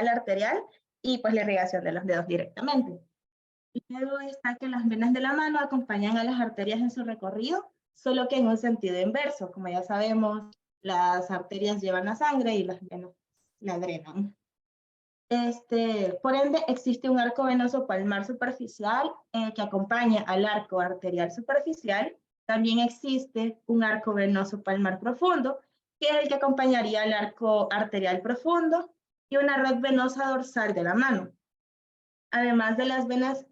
arterial y pues la irrigación de los dedos directamente. Luego está que las venas de la mano acompañan a las arterias en su recorrido, solo que en un sentido inverso. Como ya sabemos, las arterias llevan la sangre y las venas la drenan. Por ende, existe un arco venoso palmar superficial que acompaña al arco arterial superficial. También existe un arco venoso palmar profundo, que es el que acompañaría al arco arterial profundo, y una red venosa dorsal de la mano. Además de las venas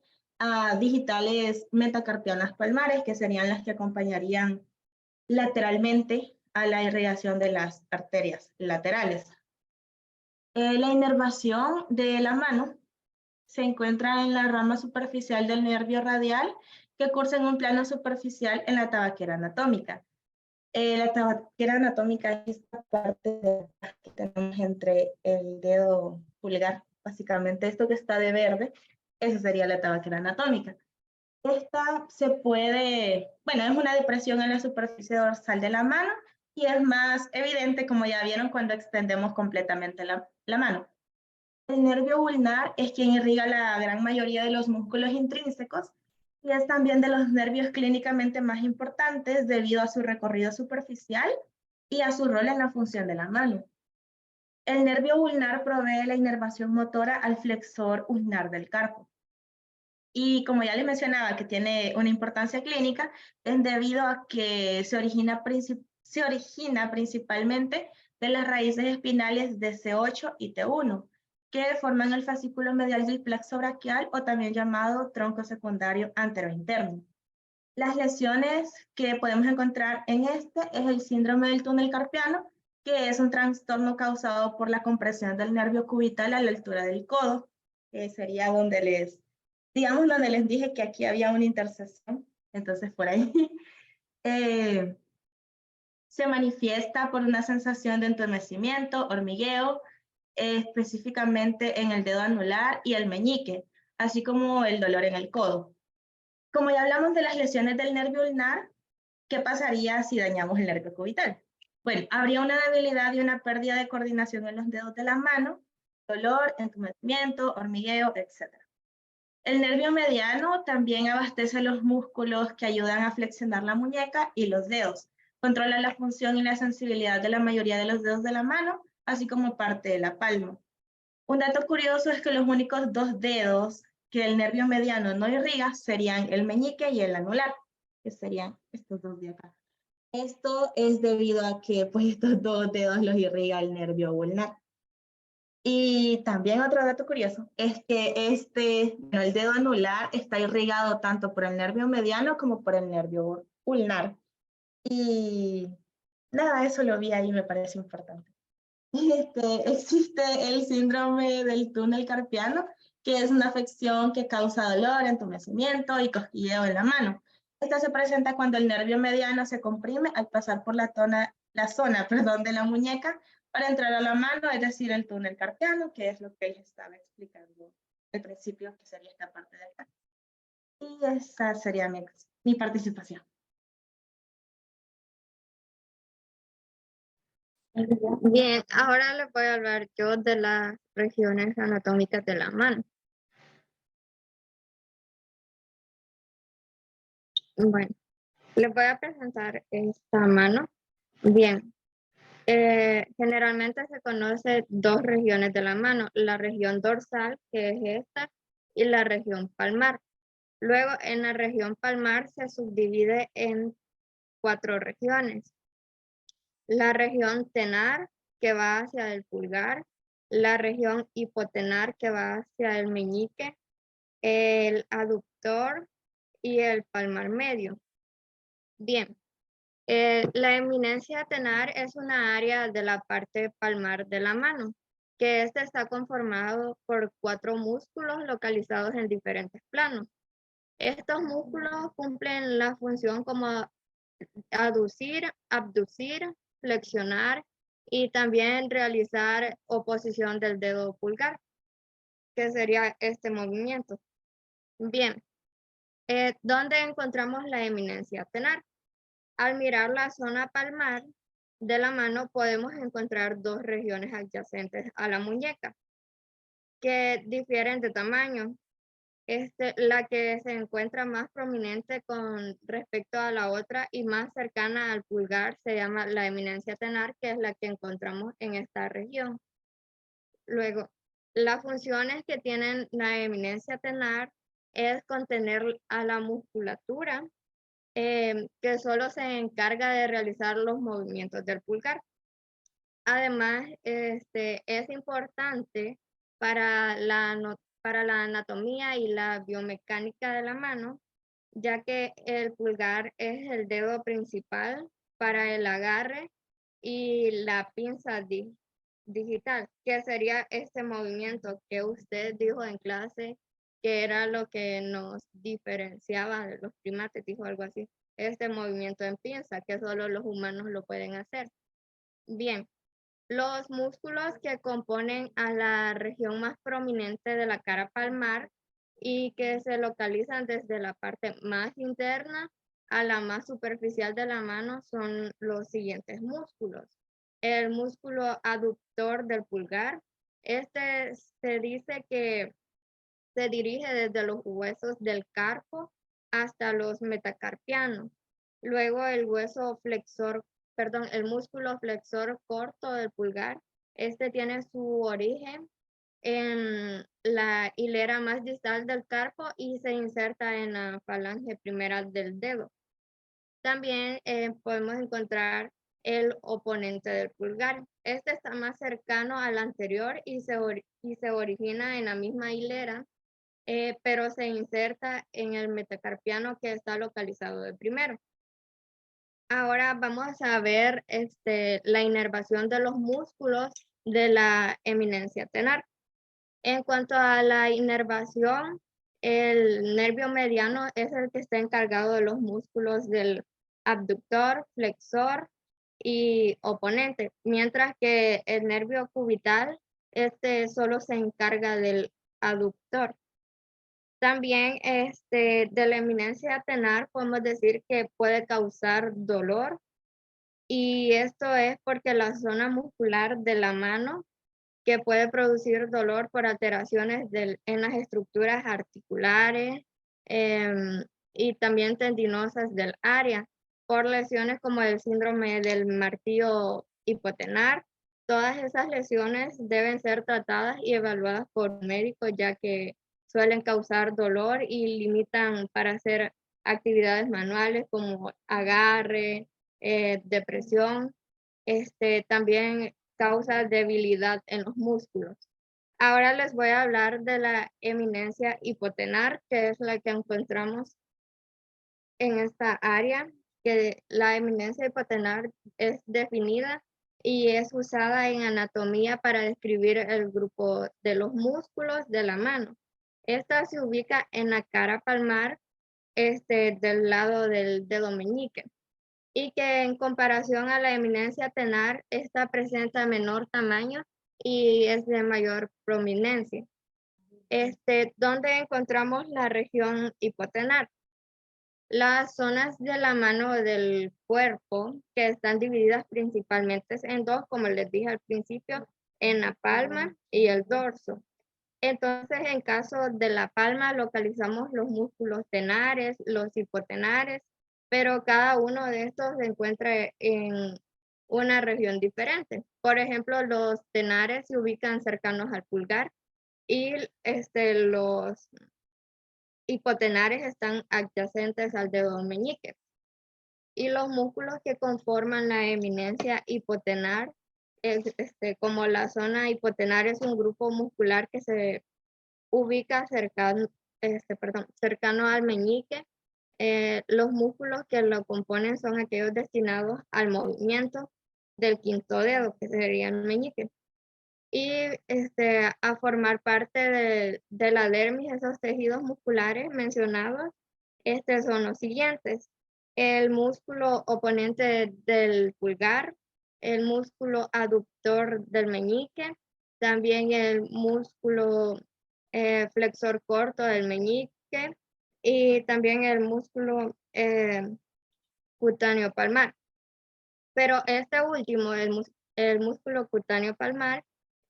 digitales metacarpianas palmares, que serían las que acompañarían lateralmente a la irrigación de las arterias laterales. La inervación de la mano se encuentra en la rama superficial del nervio radial que cursa en un plano superficial en la tabaquera anatómica. La tabaquera anatómica es esta parte que tenemos entre el dedo pulgar, básicamente esto que está de verde, esa sería la tabaquera anatómica. Esta se puede, bueno, es una depresión en la superficie dorsal de la mano y es más evidente, como ya vieron, cuando extendemos completamente la mano. El nervio ulnar es quien irriga la gran mayoría de los músculos intrínsecos y es también de los nervios clínicamente más importantes debido a su recorrido superficial y a su rol en la función de la mano. El nervio ulnar provee la inervación motora al flexor ulnar del carpo. Y como ya les mencionaba que tiene una importancia clínica, es debido a que se origina principalmente de las raíces espinales de C8 y T1, que forman el fascículo medial del plexo braquial o también llamado tronco secundario anterointerno. Las lesiones que podemos encontrar en este es el síndrome del túnel carpiano, que es un trastorno causado por la compresión del nervio cubital a la altura del codo, que sería donde les dije que aquí había una intersección, entonces por ahí. Se manifiesta por una sensación de entumecimiento, hormigueo, específicamente en el dedo anular y el meñique, así como el dolor en el codo. Como ya hablamos de las lesiones del nervio ulnar, ¿qué pasaría si dañamos el nervio cubital? Bueno, habría una debilidad y una pérdida de coordinación en los dedos de la mano, dolor, entumecimiento, hormigueo, etc. El nervio mediano también abastece los músculos que ayudan a flexionar la muñeca y los dedos. Controla la función y la sensibilidad de la mayoría de los dedos de la mano, así como parte de la palma. Un dato curioso es que los únicos dos dedos que el nervio mediano no irriga serían el meñique y el anular, que serían estos dos de acá. Esto es debido a que pues, estos dos dedos los irriga el nervio ulnar. Y también otro dato curioso es que el dedo anular está irrigado tanto por el nervio mediano como por el nervio ulnar. Y nada, eso lo vi ahí y me parece importante. Existe el síndrome del túnel carpiano, que es una afección que causa dolor, entumecimiento y cosquilleo en la mano. Esta se presenta cuando el nervio mediano se comprime al pasar por la zona de la muñeca para entrar a la mano, es decir, el túnel carpiano, que es lo que les estaba explicando al principio, que sería esta parte de acá. Y esa sería mi participación. Bien, ahora les voy a hablar yo de las regiones anatómicas de la mano. Bueno, les voy a presentar esta mano. Bien, generalmente se conoce dos regiones de la mano, la región dorsal, que es esta, y la región palmar. Luego, en la región palmar se subdivide en 4 regiones. La región tenar, que va hacia el pulgar, la región hipotenar, que va hacia el meñique, el aductor y el palmar medio. Bien, la eminencia tenar es una área de la parte palmar de la mano, que está conformado por 4 músculos localizados en diferentes planos. Estos músculos cumplen la función como aducir, abducir, flexionar y también realizar oposición del dedo pulgar, que sería este movimiento. Bien, ¿dónde encontramos la eminencia tenar? Al mirar la zona palmar de la mano podemos encontrar dos regiones adyacentes a la muñeca que difieren de tamaño. La que se encuentra más prominente con respecto a la otra y más cercana al pulgar se llama la eminencia tenar, que es la que encontramos en esta región. Luego, las funciones que tienen la eminencia tenar es contener a la musculatura, que solo se encarga de realizar los movimientos del pulgar. Además, es importante para la anatomía y la biomecánica de la mano, ya que el pulgar es el dedo principal para el agarre y la pinza digital, que sería este movimiento que usted dijo en clase que era lo que nos diferenciaba de los primates, dijo algo así. Este movimiento en pinza, que solo los humanos lo pueden hacer. Bien, los músculos que componen a la región más prominente de la cara palmar y que se localizan desde la parte más interna a la más superficial de la mano son los siguientes músculos. El músculo aductor del pulgar, se dice que se dirige desde los huesos del carpo hasta los metacarpianos. Luego el músculo flexor corto del pulgar. Tiene su origen en la hilera más distal del carpo y se inserta en la falange primera del dedo. También podemos encontrar el oponente del pulgar. Está más cercano al anterior y se origina en la misma hilera, pero se inserta en el metacarpiano que está localizado de primero. Ahora vamos a ver la inervación de los músculos de la eminencia tenar. En cuanto a la inervación, el nervio mediano es el que está encargado de los músculos del abductor, flexor y oponente, mientras que el nervio cubital solo se encarga del aductor. También de la eminencia tenar podemos decir que puede causar dolor y esto es porque la zona muscular de la mano que puede producir dolor por alteraciones en las estructuras articulares y también tendinosas del área por lesiones como el síndrome del martillo hipotenar. Todas esas lesiones deben ser tratadas y evaluadas por un médico ya que suelen causar dolor y limitan para hacer actividades manuales como agarre, depresión. También causa debilidad en los músculos. Ahora les voy a hablar de la eminencia hipotenar, que es la que encontramos en esta área, que la eminencia hipotenar es definida y es usada en anatomía para describir el grupo de los músculos de la mano. Esta se ubica en la cara palmar del lado del dedo meñique y que en comparación a la eminencia tenar, esta presenta menor tamaño y es de mayor prominencia. ¿Dónde encontramos la región hipotenar? Las zonas de la mano del cuerpo que están divididas principalmente en dos, como les dije al principio, en la palma y el dorso. Entonces, en caso de la palma, localizamos los músculos tenares, los hipotenares, pero cada uno de estos se encuentra en una región diferente. Por ejemplo, los tenares se ubican cercanos al pulgar y los hipotenares están adyacentes al dedo meñique. Y los músculos que conforman la eminencia hipotenar, como la zona hipotenar es un grupo muscular que se ubica cercano al meñique. Los músculos que lo componen son aquellos destinados al movimiento del quinto dedo, que sería el meñique. Y a formar parte de la dermis, esos tejidos musculares mencionados, Son los siguientes: el músculo oponente del pulgar, el músculo aductor del meñique, también el músculo flexor corto del meñique y también el músculo cutáneo palmar. Pero este último, el músculo cutáneo palmar,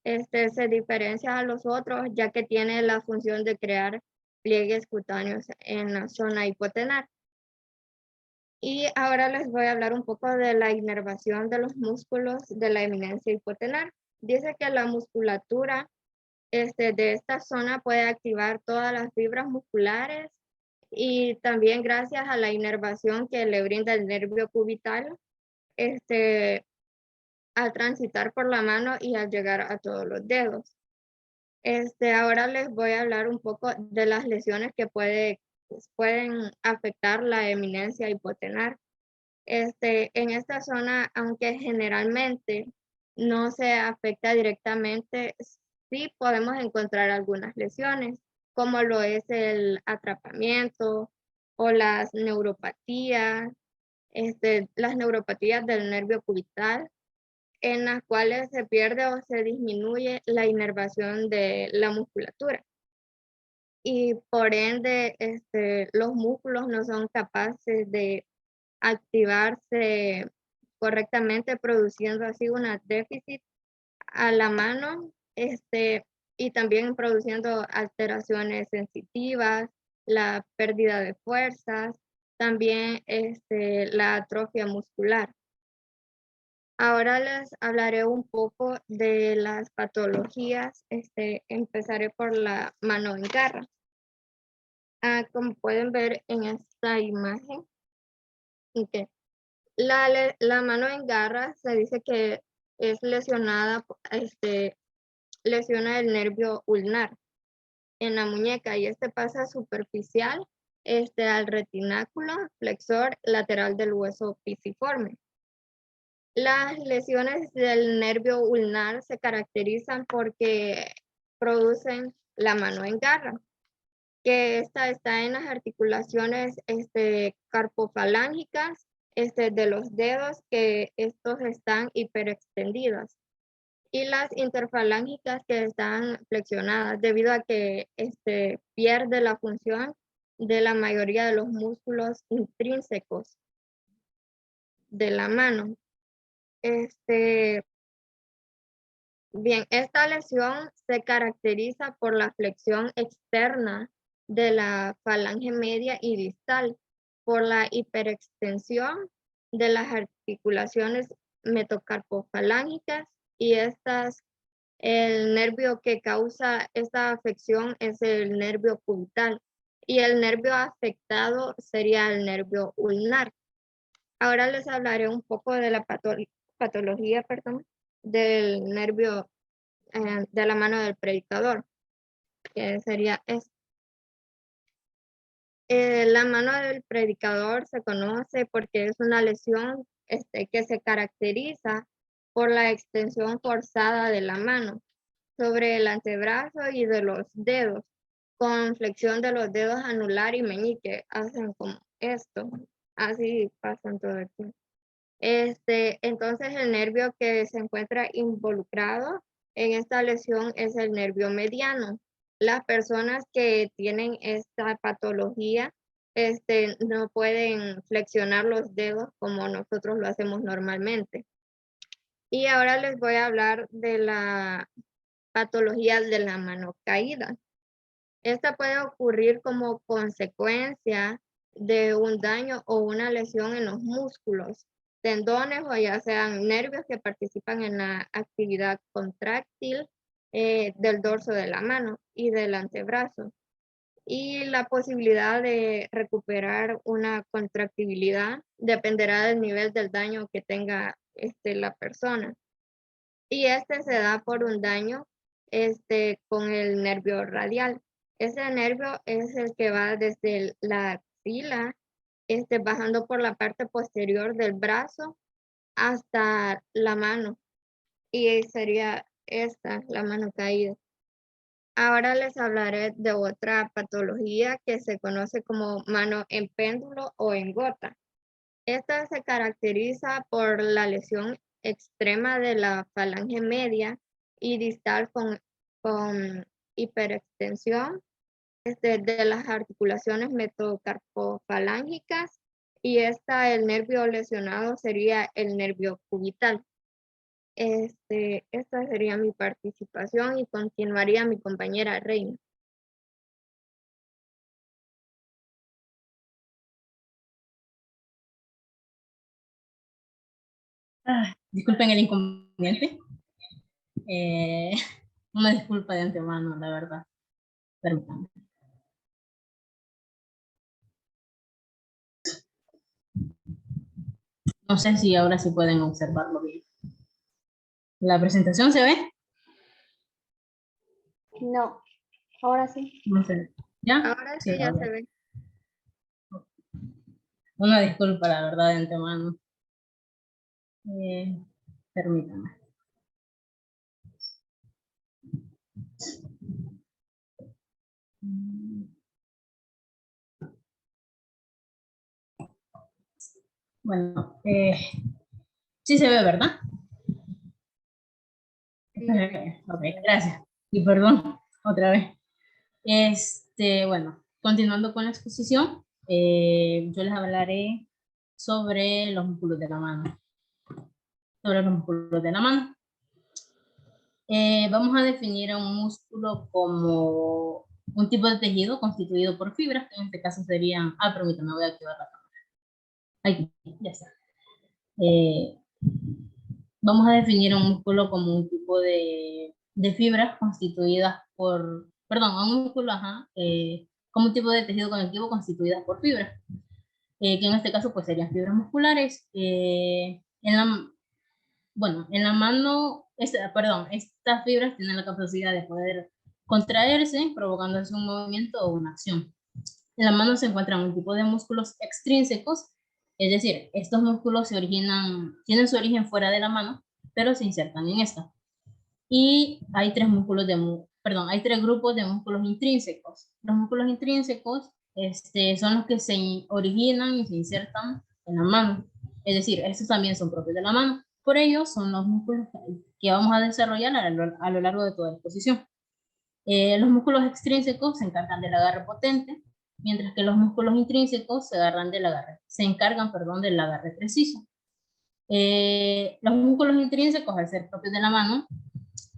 se diferencia a los otros ya que tiene la función de crear pliegues cutáneos en la zona hipotenar. Y ahora les voy a hablar un poco de la inervación de los músculos de la eminencia hipotenar. Dice que la musculatura de esta zona puede activar todas las fibras musculares y también gracias a la inervación que le brinda el nervio cubital, al transitar por la mano y al llegar a todos los dedos. Ahora les voy a hablar un poco de las lesiones que pueden afectar la eminencia hipotenar. En esta zona, aunque generalmente no se afecta directamente, sí podemos encontrar algunas lesiones, como lo es el atrapamiento o las neuropatías, las neuropatías del nervio cubital, en las cuales se pierde o se disminuye la inervación de la musculatura. Y por ende, los músculos no son capaces de activarse correctamente, produciendo así un déficit a la mano, y también produciendo alteraciones sensitivas, la pérdida de fuerzas, también la atrofia muscular. Ahora les hablaré un poco de las patologías. Empezaré por la mano en garra. Como pueden ver en esta imagen, la mano en garra se dice que es lesionada, lesiona el nervio ulnar en la muñeca y pasa superficial al retináculo flexor lateral del hueso pisiforme. Las lesiones del nervio ulnar se caracterizan porque producen la mano en garra, que está en las articulaciones carpofalángicas de los dedos, que estos están hiperextendidas, y las interfalángicas, que están flexionadas debido a que pierde la función de la mayoría de los músculos intrínsecos de la mano. Bien, esta lesión se caracteriza por la flexión externa de la falange media y distal, por la hiperextensión de las articulaciones metocarpofalángicas y el nervio que causa esta afección es el nervio cubital y el nervio afectado sería el nervio ulnar. Ahora les hablaré un poco de la patología del nervio de la mano del predicador, que sería la mano del predicador se conoce porque es una lesión que se caracteriza por la extensión forzada de la mano sobre el antebrazo y de los dedos, con flexión de los dedos anular y meñique, hacen como esto, así pasan todo el tiempo. Entonces el nervio que se encuentra involucrado en esta lesión es el nervio mediano. Las personas que tienen esta patología no pueden flexionar los dedos como nosotros lo hacemos normalmente. Y ahora les voy a hablar de la patología de la mano caída. Esta puede ocurrir como consecuencia de un daño o una lesión en los músculos, tendones o ya sean nervios que participan en la actividad contráctil del dorso de la mano y del antebrazo. Y la posibilidad de recuperar una contractibilidad dependerá del nivel del daño que tenga la persona. Y se da por un daño con el nervio radial. Ese nervio es el que va desde la axila, bajando por la parte posterior del brazo hasta la mano. Y sería esta, la mano caída. Ahora les hablaré de otra patología que se conoce como mano en péndulo o en gota. Esta se caracteriza por la lesión extrema de la falange media y distal con hiperextensión de las articulaciones metacarpofalángicas, y el nervio lesionado sería el nervio cubital. Esta sería mi participación y continuaría mi compañera Reina. Disculpen el inconveniente. Una disculpa de antemano, la verdad. Permítanme. No sé si ahora sí pueden observarlo bien. ¿La presentación se ve? No, ahora sí. No sé. ¿Ya? Ahora sí ya se ve. Una disculpa, la verdad, de antemano. Permítanme. Bueno, sí se ve, ¿verdad? Ok, gracias. Y perdón, otra vez. Bueno, continuando con la exposición, yo les hablaré sobre los músculos de la mano. Vamos a definir a un músculo como un tipo de tejido constituido por fibras, que en este caso serían... permítame, voy a activar la cámara. Aquí, ya está. Vamos a definir un músculo como un tipo de fibras constituidas por... Perdón, a un músculo, como un tipo de tejido conectivo constituidas por fibras, que en este caso pues serían fibras musculares. En la mano, estas fibras tienen la capacidad de poder contraerse, provocándose un movimiento o una acción. En la mano se encuentran un tipo de músculos extrínsecos, es decir, estos músculos tienen su origen fuera de la mano, pero se insertan en esta. Y hay tres grupos de músculos intrínsecos. Los músculos intrínsecos son los que se originan y se insertan en la mano. Es decir, estos también son propios de la mano. Por ello, son los músculos que vamos a desarrollar a lo largo de toda la exposición. Los músculos extrínsecos se encargan del agarre potente, mientras que los músculos intrínsecos se encargan del agarre preciso. Los músculos intrínsecos, al ser propios de la mano,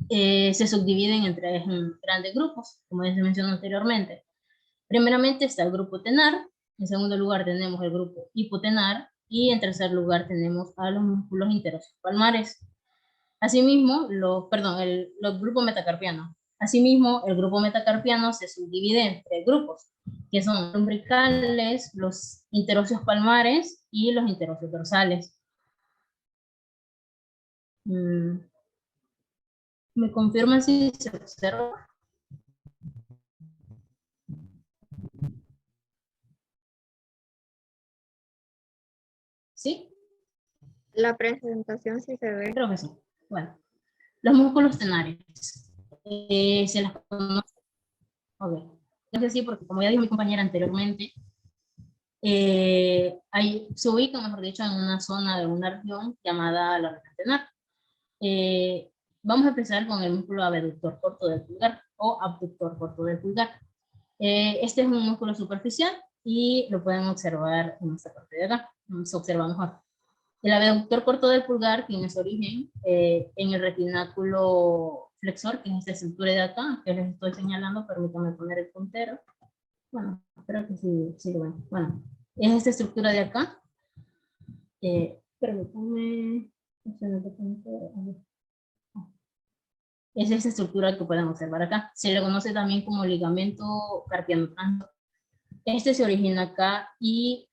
se subdividen en tres grandes grupos, como ya se mencionó anteriormente. Primeramente está el grupo tenar, en segundo lugar tenemos el grupo hipotenar, y en tercer lugar tenemos a los músculos interóseos palmares. Asimismo, el grupo metacarpiano. Asimismo, el grupo metacarpiano se subdivide en tres grupos, que son los lumbricales, los interóseos palmares y los interóseos dorsales. ¿Me confirman si se observa? ¿Sí? La presentación sí se ve. Creo que sí. Bueno, los músculos tenares. Se las conoce. Ok. Entonces sí, porque como ya dijo mi compañera anteriormente, se ubica, mejor dicho, en una zona de una región llamada la región tenar. Vamos a empezar con el músculo abductor corto del pulgar o abductor corto del pulgar. Este es un músculo superficial y lo pueden observar en esta parte de acá. Se observa mejor. El abductor corto del pulgar tiene su origen en el retináculo flexor, que es esta estructura de acá, que les estoy señalando. Permítanme poner el puntero. Bueno, espero que sí lo ven. Bueno, es esta estructura de acá. Permítanme. Es esa estructura que pueden observar acá. Se le conoce también como ligamento carpiano transversal. Este se origina acá y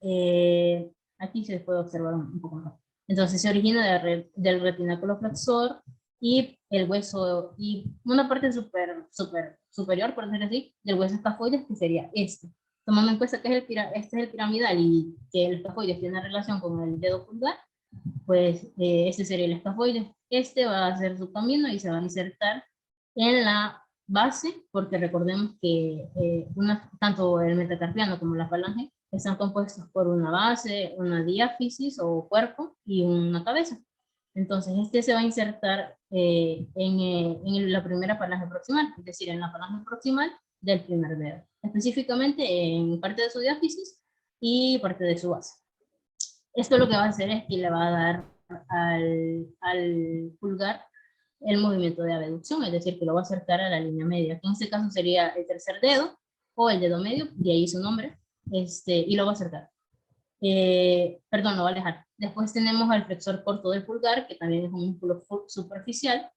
aquí se puede observar un poco más. Entonces se origina del retináculo flexor y el hueso, y una parte superior, por decirlo así, del hueso escafoides, que sería este. Tomando en cuenta que este es el piramidal y que el escafoides tiene relación con el dedo pulgar, pues este sería el escafoides. Este va a hacer su camino y se va a insertar en la base, porque recordemos que tanto el metacarpiano como la falange están compuestos por una base, una diáfisis o cuerpo y una cabeza. Entonces, este se va a insertar en la primera falange proximal, es decir, en la falange proximal del primer dedo, específicamente en parte de su diáfisis y parte de su base. Esto lo que va a hacer es que le va a dar al pulgar el movimiento de abducción, es decir, que lo va a acercar a la línea media, que en este caso sería el tercer dedo o el dedo medio, de ahí su nombre, y lo va a acercar. Perdón, lo va a alejar. Después tenemos al flexor corto del pulgar, que también es un músculo superficial.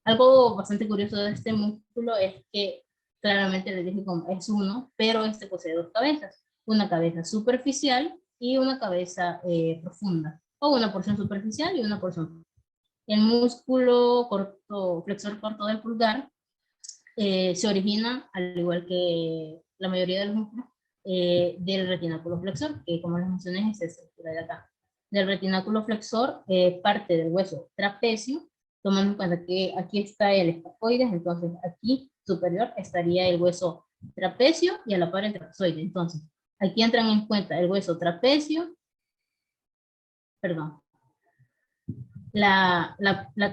Algo bastante curioso de este músculo es que claramente les dije como es uno, pero este posee dos cabezas, una cabeza superficial y una cabeza profunda, o una porción superficial y una porción profunda. El músculo corto, flexor corto del pulgar se origina, al igual que la mayoría de los músculos, del retináculo flexor, que como les mencioné es esta estructura de acá. Del retináculo flexor parte del hueso trapecio, tomando en cuenta que aquí está el escafoides, entonces aquí superior estaría el hueso trapecio y a la par el trapezoide. Entonces, aquí entran en cuenta el hueso trapecio, perdón, la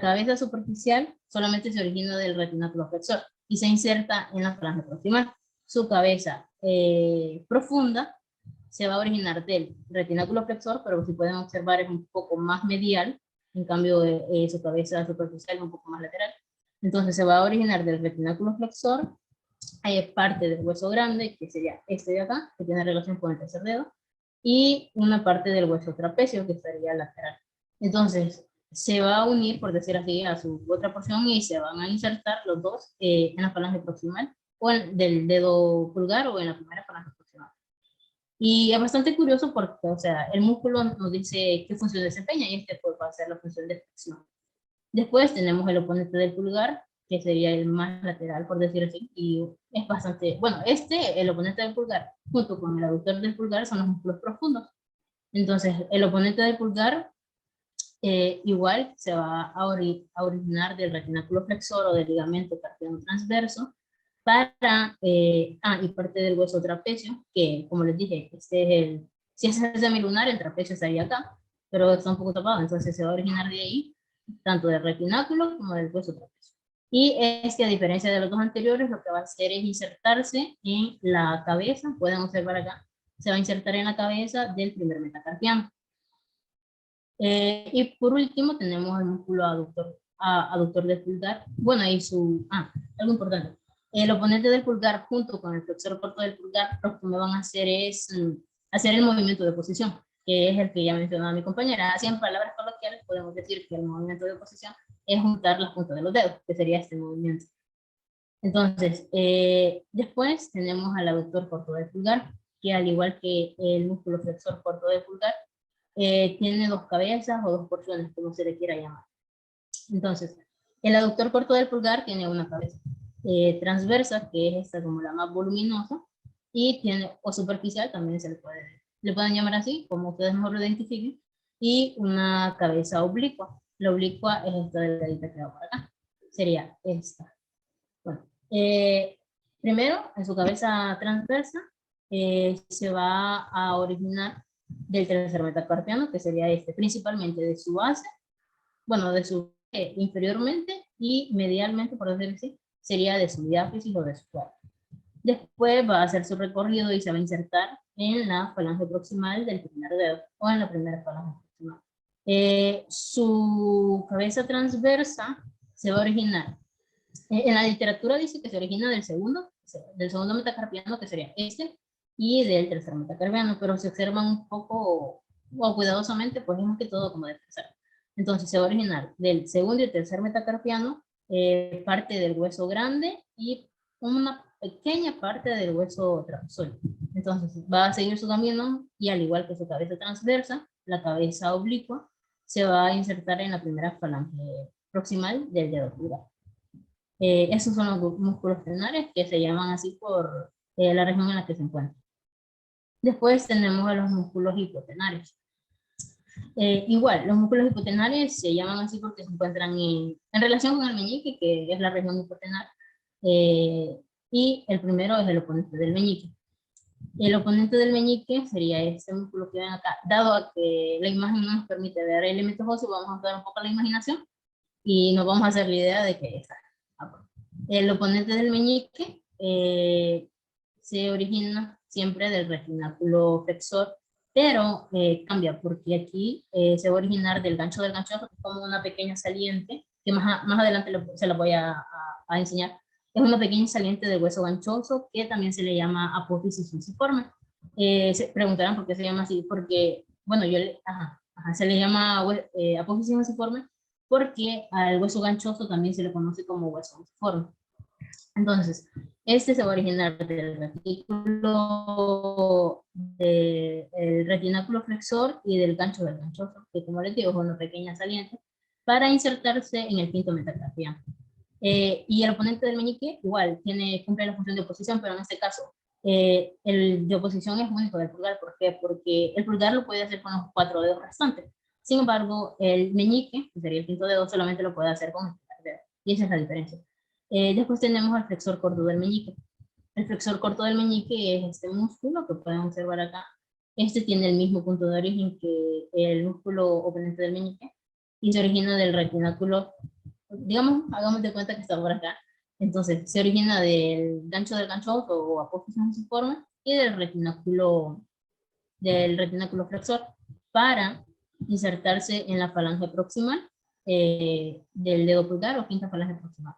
cabeza superficial solamente se origina del retináculo flexor y se inserta en la falange proximal. Su cabeza profunda se va a originar del retináculo flexor, pero si pueden observar es un poco más medial, en cambio su cabeza superficial es un poco más lateral. Entonces se va a originar del retináculo flexor, parte del hueso grande, que sería este de acá, que tiene relación con el tercer dedo, y una parte del hueso trapecio, que estaría lateral. Entonces, se va a unir, por decir así, a su otra porción y se van a insertar los dos en la falange proximal, o del dedo pulgar o en la primera falange proximal. Y es bastante curioso porque, o sea, el músculo nos dice qué función desempeña y este pues, va a ser la función de flexión. Después tenemos el oponente del pulgar, que sería el más lateral, por decir así, y es bastante, bueno, el oponente del pulgar, junto con el aductor del pulgar, son los músculos profundos. Entonces, el oponente del pulgar igual se va a originar del retináculo flexor o del ligamento carpiano transverso y parte del hueso trapecio, que como les dije, si es el semilunar, el trapecio estaría acá, pero está un poco tapado, entonces se va a originar de ahí, tanto del retináculo como del hueso trapecio. Y a diferencia de los dos anteriores, lo que va a hacer es insertarse en la cabeza, pueden observar acá, se va a insertar en la cabeza del primer metacarpiano. Y por último tenemos el músculo aductor del pulgar. Bueno, ahí algo importante. El oponente del pulgar junto con el flexor corto del pulgar, lo que me van a hacer es hacer el movimiento de posición, que es el que ya mencionaba mi compañera. Así en palabras coloquiales podemos decir que el movimiento de posición es juntar las puntas de los dedos, que sería este movimiento. Entonces, después tenemos al aductor corto del pulgar, que al igual que el músculo flexor corto del pulgar, tiene dos cabezas o dos porciones, como se le quiera llamar. Entonces, el aductor corto del pulgar tiene una cabeza transversa, que es esta como la más voluminosa, y tiene, o superficial, también le pueden llamar así, como ustedes mejor lo identifiquen, y una cabeza oblicua. La oblicua es esta delgadita que va por acá. Sería esta. Bueno, primero, en su cabeza transversa, se va a originar del tercer metacarpiano, que sería principalmente de su base, bueno, de su inferiormente y medialmente, por decirlo así, sería de su diáfisis o de su cuerpo. Después va a hacer su recorrido y se va a insertar en la falange proximal del primer dedo o en la primera falange proximal. Su cabeza transversa se va a originar. En la literatura dice que se origina del segundo metacarpiano, que sería y del tercer metacarpiano, pero se observan un poco o cuidadosamente, pues es más que todo como del tercero. Entonces se va a originar del segundo y el tercer metacarpiano, parte del hueso grande y una pequeña parte del hueso trapezoide. Entonces va a seguir su camino y al igual que su cabeza transversa, la cabeza oblicua se va a insertar en la primera falange proximal del dedo pulgar. Esos son los músculos tenares que se llaman así por la región en la que se encuentran. Después tenemos a los músculos hipotenares. Igual, los músculos hipotenares se llaman así porque se encuentran en relación con el meñique, que es la región hipotenar, Y el primero es el oponente del meñique. El oponente del meñique sería este músculo que ven acá. Dado a que la imagen no nos permite ver elementos óseos, vamos a usar un poco la imaginación y nos vamos a hacer la idea de que está. El oponente del meñique se origina siempre del retináculo flexor, pero cambia porque aquí se va a originar del gancho del ganchoso, como una pequeña saliente, que más adelante se la voy a enseñar. Es una pequeña saliente del hueso ganchoso que también se le llama apófisis fusiforme. Se preguntarán por qué se llama así, porque, bueno, se le llama apófisis fusiforme porque al hueso ganchoso también se le conoce como hueso fusiforme. Entonces, este se va a originar del retináculo flexor y del gancho del ganchoso, que como les digo es una pequeña saliente, para insertarse en el quinto metacarpiano. Y el oponente del meñique igual cumple la función de oposición, pero en este caso el de oposición es único del pulgar. ¿Por qué? Porque el pulgar lo puede hacer con los 4 dedos restantes. Sin embargo, el meñique, que sería el quinto dedo, solamente lo puede hacer con el primer dedo. Y esa es la diferencia. Después tenemos al flexor corto del meñique. El flexor corto del meñique es este músculo que pueden observar acá. Este tiene el mismo punto de origen que el músculo oponente del meñique y se origina del retináculo, digamos, hagamos de cuenta que está por acá. Entonces, se origina del gancho del ganchoso o apófisis fusiforme y del retináculo flexor para insertarse en la falange proximal del dedo pulgar o quinta falange proximal.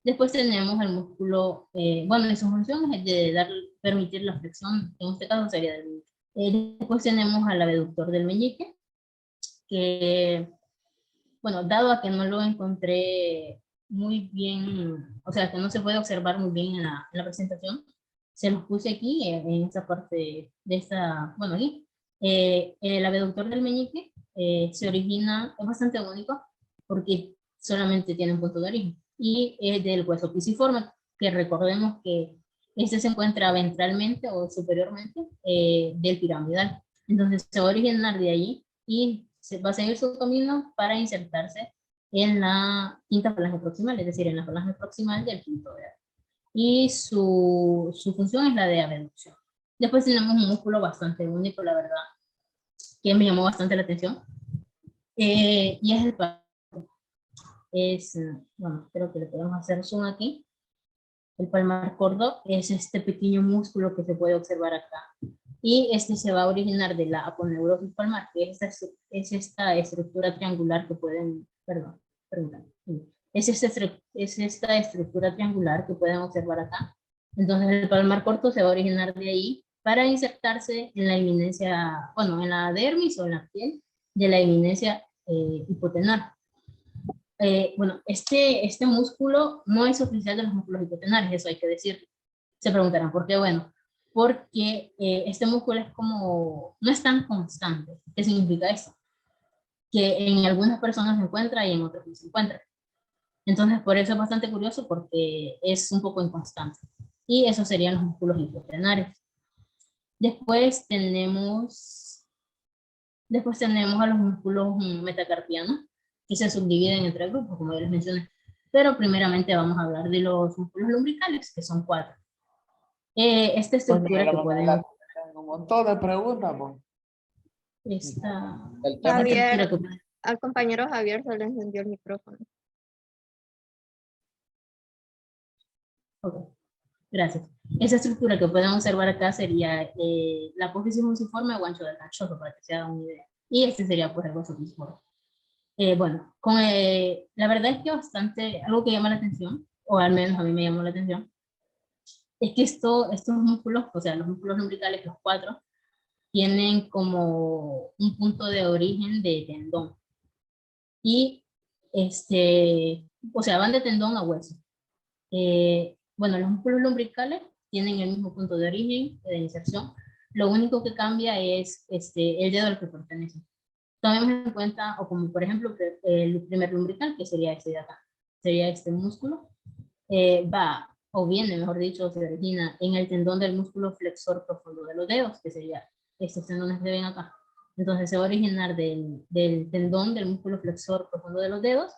Después tenemos el músculo, bueno, su función es de permitir la flexión, en este caso sería del meñique. Después tenemos al abductor del meñique, que, bueno, dado a que no lo encontré muy bien, o sea, que no se puede observar muy bien en la presentación, se los puse aquí, en esta parte de esta, bueno, aquí. El abductor del meñique se origina, es bastante único, porque solamente tiene un punto de origen, y es del hueso pisiforme, que recordemos que este se encuentra ventralmente o superiormente del piramidal. Entonces se va a originar de allí y se va a seguir su camino para insertarse en la quinta falange proximal, es decir, en la falange proximal del quinto dedo. Y su función es la de abducción. Después tenemos un músculo bastante único, la verdad, que me llamó bastante la atención, y es el palmar. Bueno, creo que le podemos hacer zoom aquí. El palmar corto es este pequeño músculo que se puede observar acá. Y este se va a originar de la aponeurosis palmar, que es esta estructura triangular que pueden, es esta estructura triangular que pueden observar acá. Entonces el palmar corto se va a originar de ahí para insertarse en la eminencia, bueno, en la dermis o en la piel de la eminencia hipotenar. Bueno, este músculo no es oficial de los músculos hipotenares, eso hay que decir. Se preguntarán por qué. Bueno, porque este músculo es como, no es tan constante. ¿Qué significa eso? Que en algunas personas se encuentra y en otras no se encuentra. Entonces, por eso es bastante curioso, porque es un poco inconstante. Y esos serían los músculos hipotenares. Después tenemos a los músculos metacarpianos, que se subdividen en 3 grupos, como ya les mencioné. Pero primeramente vamos a hablar de los músculos lumbricales, que son 4. Esta estructura que pueden... Tengo un montón de preguntas, Javier, al compañero Javier se le encendió el micrófono. Ok, gracias. Esa estructura que pueden observar acá sería la apófisis fusiforme o gancho del ganchoso, para que se hagan una idea. Y este sería pues el hueso fusiforme. Bueno, la verdad es que algo que llama la atención, o al menos a mí me llamó la atención, es que estos músculos, o sea, los músculos lumbricales, los 4, tienen como un punto de origen de tendón. Y, o sea, van de tendón a hueso. Bueno, los músculos lumbricales tienen el mismo punto de origen, de inserción. Lo único que cambia es el dedo al que pertenece. Tomemos en cuenta, o como por ejemplo, el primer lumbrical, que sería este de acá. Sería este músculo. O viene, mejor dicho, se origina en el tendón del músculo flexor profundo de los dedos, que sería estos tendones que ven acá. Entonces se va a originar del tendón del músculo flexor profundo de los dedos,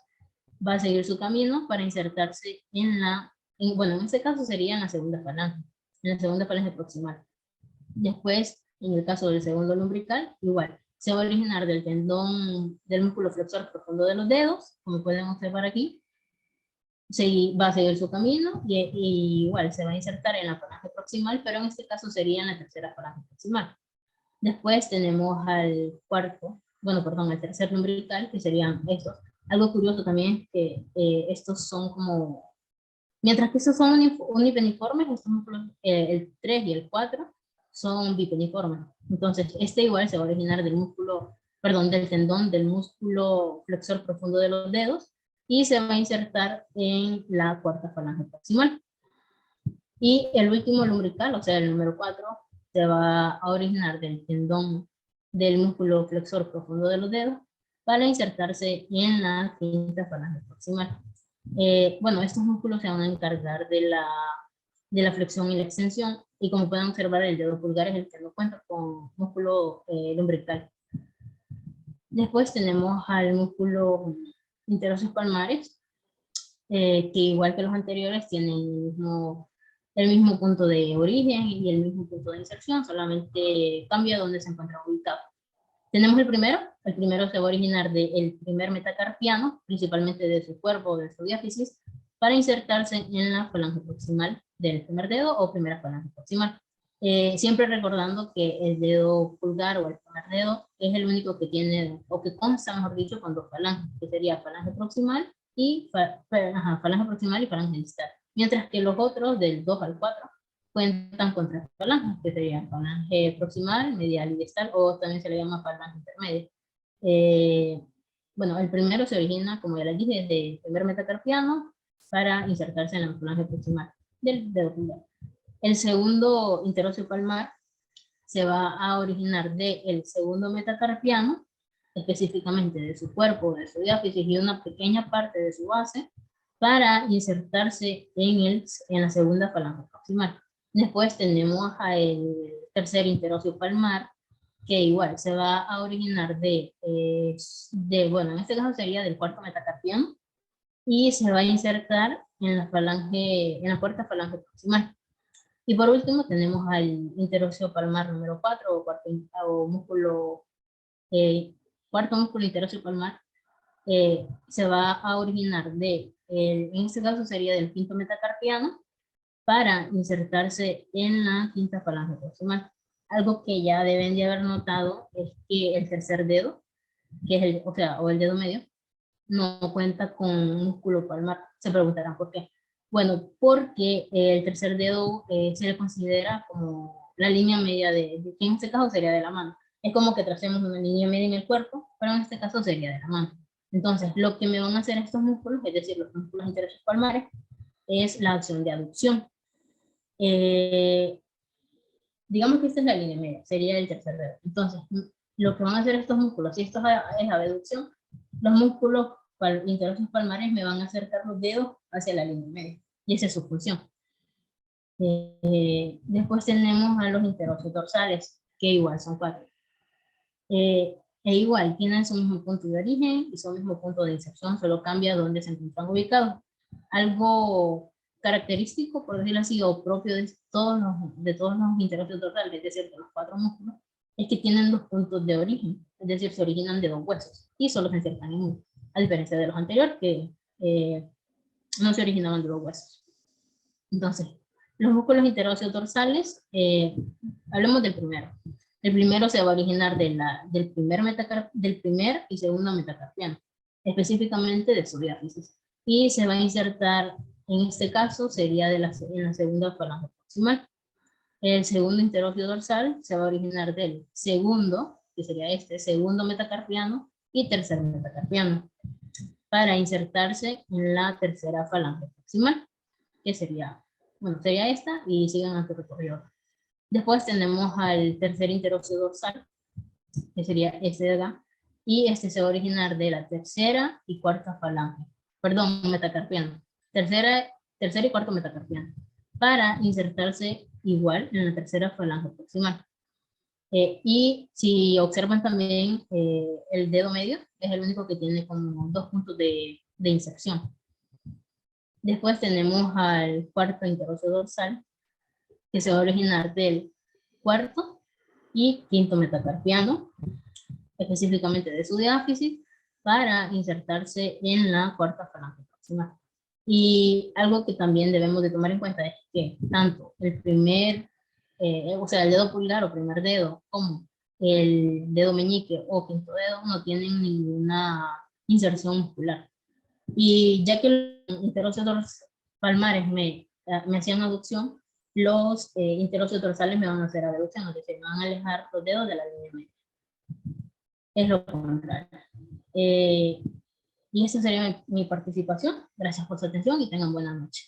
va a seguir su camino para insertarse en la Bueno, en este caso sería en la segunda falange proximal. Después, en el caso del segundo lumbrical, igual, se va a originar del tendón del músculo flexor profundo de los dedos, como pueden observar aquí. Va a seguir su camino y igual se va a insertar en la falange proximal, pero en este caso sería en la tercera falange proximal. Después tenemos al al tercer lumbrical, que serían estos. Algo curioso también es que estos son como, mientras que estos son unipeniformes, estos músculos, el 3 y el 4 son bipeniformes. Entonces, este igual se va a originar del tendón del músculo flexor profundo de los dedos y se va a insertar en la cuarta falange proximal. Y el último lumbrical, o sea, el número 4, se va a originar del tendón del músculo flexor profundo de los dedos para insertarse en la quinta falange proximal. Estos músculos se van a encargar de la flexión y la extensión, y como pueden observar, el dedo pulgar es el que no cuenta con músculo lumbrical. Después tenemos al músculo interóseos palmares, que igual que los anteriores tienen el mismo punto de origen y el mismo punto de inserción, solamente cambia dónde se encuentra ubicado. Tenemos el primero se va a originar del primer metacarpiano, principalmente de su cuerpo o de su diáfisis, para insertarse en la falange proximal del primer dedo o primera falange proximal. Siempre recordando que el dedo pulgar o el primer dedo es el único que tiene, o que consta, mejor dicho, con dos falanges, que sería falange proximal y falange distal. Mientras que los otros, del 2 al 4, cuentan con tres falanges, que serían falange proximal, medial y distal, o también se le llama falange intermedia. El primero se origina, como ya les dije, desde el primer metacarpiano para insertarse en la falange proximal del dedo pulgar. El segundo interóseo palmar se va a originar del segundo metacarpiano, específicamente de su cuerpo, de su diáfisis y una pequeña parte de su base, para insertarse en la segunda falange proximal. Después tenemos el tercer interóseo palmar, que igual se va a originar en este caso sería del cuarto metacarpiano, y se va a insertar en la cuarta falange proximal. Y por último tenemos al interóseo palmar número 4 cuarto músculo interóseo palmar. Se va a originar en este caso sería del quinto metacarpiano, para insertarse en la quinta falange proximal. Algo que ya deben de haber notado es que el tercer dedo, que es el dedo medio, no cuenta con un músculo palmar. Se preguntarán por qué. Bueno, porque el tercer dedo se le considera como la línea media que en este caso sería de la mano. Es como que tracemos una línea media en el cuerpo, pero en este caso sería de la mano. Entonces, lo que me van a hacer estos músculos, es decir, los músculos interóseos palmares, es la acción de aducción. Digamos que esta es la línea media, sería el tercer dedo. Entonces, lo que van a hacer estos músculos, si esto es abducción, los músculos interóseos palmares me van a acercar los dedos hacia la línea media, y esa es su función. Después tenemos a los interóseos dorsales, que igual son 4. Igual tienen su mismo punto de origen y su mismo punto de inserción, solo cambia dónde se encuentran ubicados. Algo característico, por decirlo así, o propio de todos los interóseos dorsales, es decir, de los 4 músculos, es que tienen 2 puntos de origen, es decir, se originan de 2 huesos y solo se insertan en uno, a diferencia de los anteriores que no se originaban de 2 huesos. Entonces, los músculos interóseos dorsales, hablemos del primero. El primero se va a originar del primer y segundo metacarpiano, específicamente de su diáfisis, y se va a insertar, en este caso sería en la segunda falange proximal. El segundo interóseo dorsal se va a originar del segundo, que sería segundo metacarpiano y tercer metacarpiano, para insertarse en la tercera falange proximal, que sería esta, y sigan a tu recorrido. Después tenemos al tercer interóseo dorsal, que sería este de acá, y este se va a originar de la tercera y cuarta falange, metacarpiano, tercera y cuarto metacarpiano, para insertarse igual en la tercera falange proximal. Y si observan también, el dedo medio es el único que tiene como 2 puntos de inserción. Después tenemos al cuarto interóseo dorsal, que se va a originar del cuarto y quinto metacarpiano, específicamente de su diáfisis, para insertarse en la cuarta falange proximal. Y algo que también debemos de tomar en cuenta es que tanto el primer, o sea, el dedo pulgar o primer dedo, como el dedo meñique o quinto dedo no tienen ninguna inserción muscular. Y ya que los interóseos palmares me hacían aducción, los interóseos dorsales me van a hacer abducción, es decir, me van a alejar los dedos de la línea media. Es lo contrario. Y esa sería mi participación. Gracias por su atención y tengan buena noche.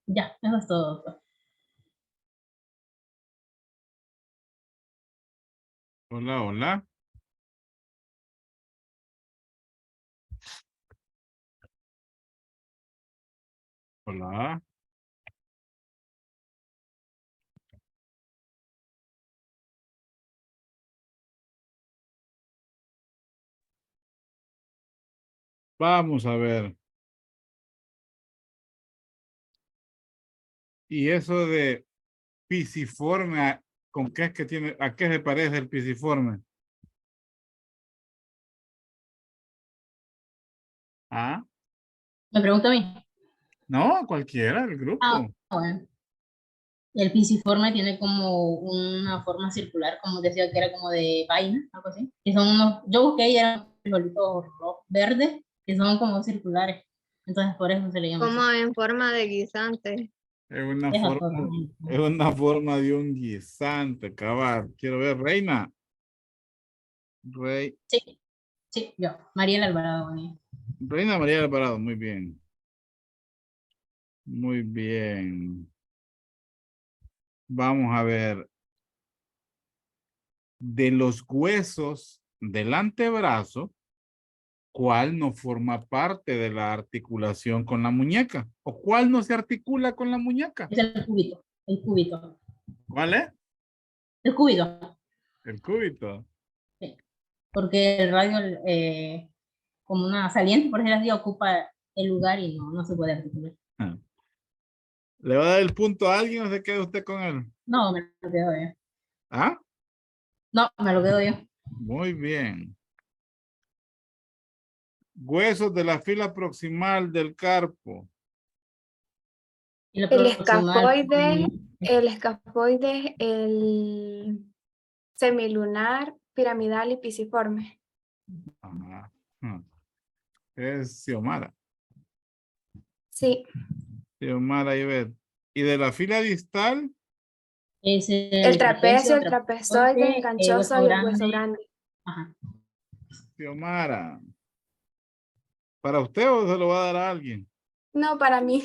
Ya, eso es todo, doctor. Hola, hola. Hola. Vamos a ver. Y eso de pisiforme, ¿con qué es que tiene? ¿A qué se parece el pisiforme? ¿Ah? ¿Me pregunta a mí? No, cualquiera, el grupo. Bueno. El pisiforme tiene como una forma circular, como decía que era como de vaina, algo así. Que son unos, yo busqué y eran frijolitos verdes, que son como circulares. Entonces por eso se le llama Como así. en forma de guisante. Esa forma. Es una forma de un guisante, cabal. Quiero ver, Reina. Sí, sí, yo. Mariela Alvarado. Reina María Alvarado, muy bien. Muy bien. Vamos a ver. De los huesos del antebrazo, ¿cuál no forma parte de la articulación con la muñeca? ¿O cuál no se articula con la muñeca? Es el cúbito, el cúbito. ¿Cuál es? El cúbito. El cúbito. Sí. Porque el radio, como una saliente, por decirlo así, ocupa el lugar y no se puede articular. Ah. ¿Le va a dar el punto a alguien o se queda usted con él? No, me lo quedo yo. ¿Ah? No, me lo quedo yo. Muy bien. Huesos de la fila proximal del carpo. Y la El proximal, escafoide, el semilunar, piramidal y pisiforme. Ajá. Es Xiomara. Sí. Xiomara Ivette. ¿Y de la fila distal? es El trapecio, el trapezoide, el el ganchoso y el hueso grande. Ajá. Xiomara. ¿Para usted o se lo va a dar a alguien? No, para mí.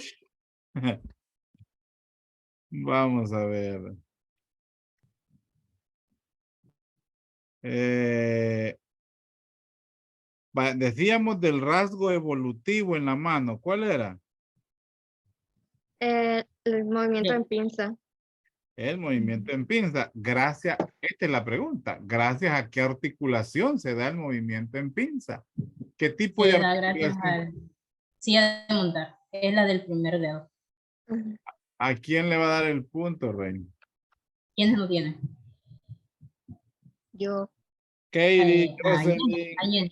Vamos a ver. Decíamos del rasgo evolutivo en la mano. ¿Cuál era? El movimiento Bien. en pinza. El movimiento en pinza. Gracias, esta es la pregunta. ¿Gracias a qué articulación se da el movimiento en pinza? ¿Qué tipo de Se da gracias articulación? al silla de montar. Es la del primer dedo. ¿A quién le va a dar el punto, Rey? ¿Quiénes lo tienen? Yo. Katie, A Jocelyn.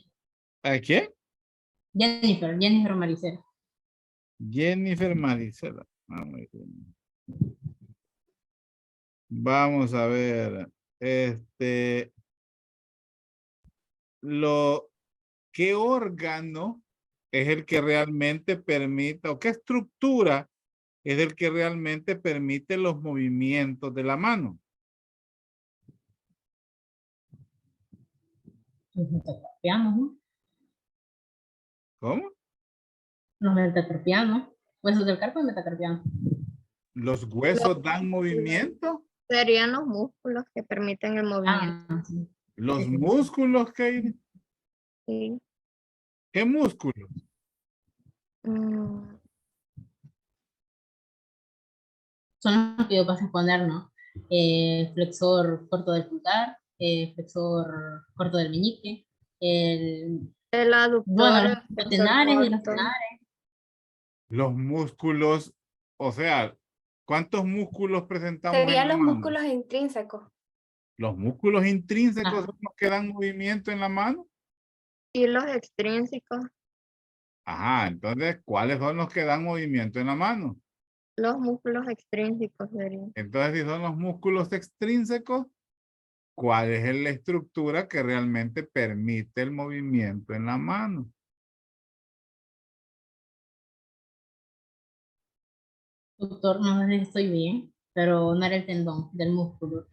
¿A quién? Jennifer Maricela. Jennifer Maricela. Ah, muy bien. Vamos a ver. ¿Qué órgano es el que realmente permite, o qué estructura es el que realmente permite los movimientos de la mano? Los metacarpianos, ¿no? ¿Cómo? Los metacarpianos. Huesos del carpo y metacarpiano. ¿Los huesos dan movimiento? Serían los músculos que permiten el movimiento. Sí. ¿Los músculos, Katie? Sí. ¿Qué músculos? Son los que yo paso a poner, ¿no? Flexor corto del pulgar, flexor corto del meñique, El aductor, bueno, los el pectorares y los corto. tenares. Los músculos, o sea, ¿cuántos músculos presentamos en Serían la los mano? músculos intrínsecos. Los músculos intrínsecos Ajá. son los que dan movimiento en la mano. Y los extrínsecos, Ajá, entonces, ¿cuáles son los que dan movimiento en la mano? los músculos extrínsecos serían. Entonces, si son los músculos extrínsecos, ¿cuál es la estructura que realmente permite el movimiento en la mano? Doctor, no sé si estoy bien, pero no era el tendón del músculo.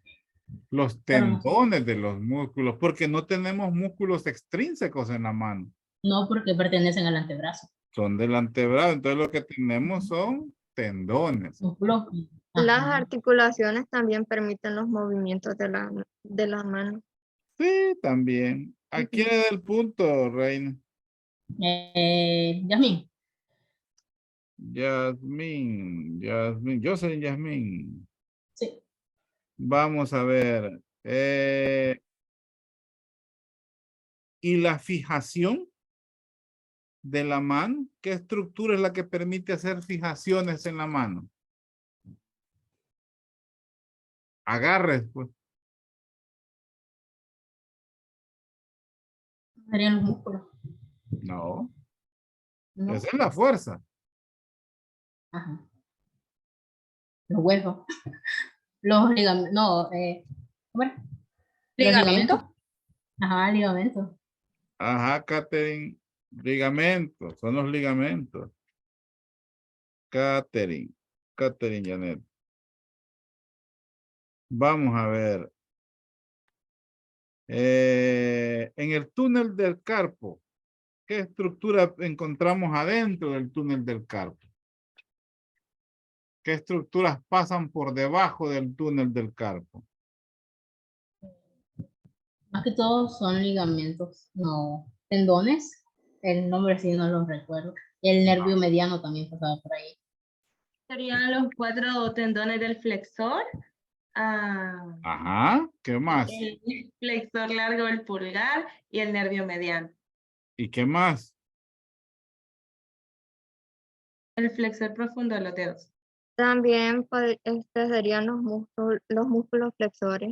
Los Pero no sé. tendones de los músculos, porque no tenemos músculos extrínsecos en la mano. No, porque pertenecen al antebrazo. Son del antebrazo, entonces lo que tenemos son tendones. Músculos. Las Ajá. articulaciones también permiten los movimientos de la mano. Sí, también. ¿A quién le da el punto, Reina? Yasmín. Jocelyn Yasmín. Sí. Vamos a ver. ¿Y la fijación de la mano? ¿Qué estructura es la que permite hacer fijaciones en la mano? Agarres, pues. Serían los músculos. No, No. esa es la fuerza. Ajá. Los huesos. Los ligamentos. No, ¿cómo era? Los ¿Ligamento? ligamentos. Ajá, ligamentos. Ajá, Catherine. Ligamentos, son los ligamentos. Catherine Janet. Vamos a ver. En el túnel del carpo, ¿qué estructura encontramos adentro del túnel del carpo? ¿Qué estructuras pasan por debajo del túnel del carpo? Más que todo son ligamentos, no tendones. El nombre sí no lo recuerdo. El nervio mediano también pasaba por ahí. Serían los 4 tendones del flexor. Ajá, ¿qué más? El flexor largo del pulgar y el nervio mediano. ¿Y qué más? El flexor profundo de los dedos. También serían los músculos flexores.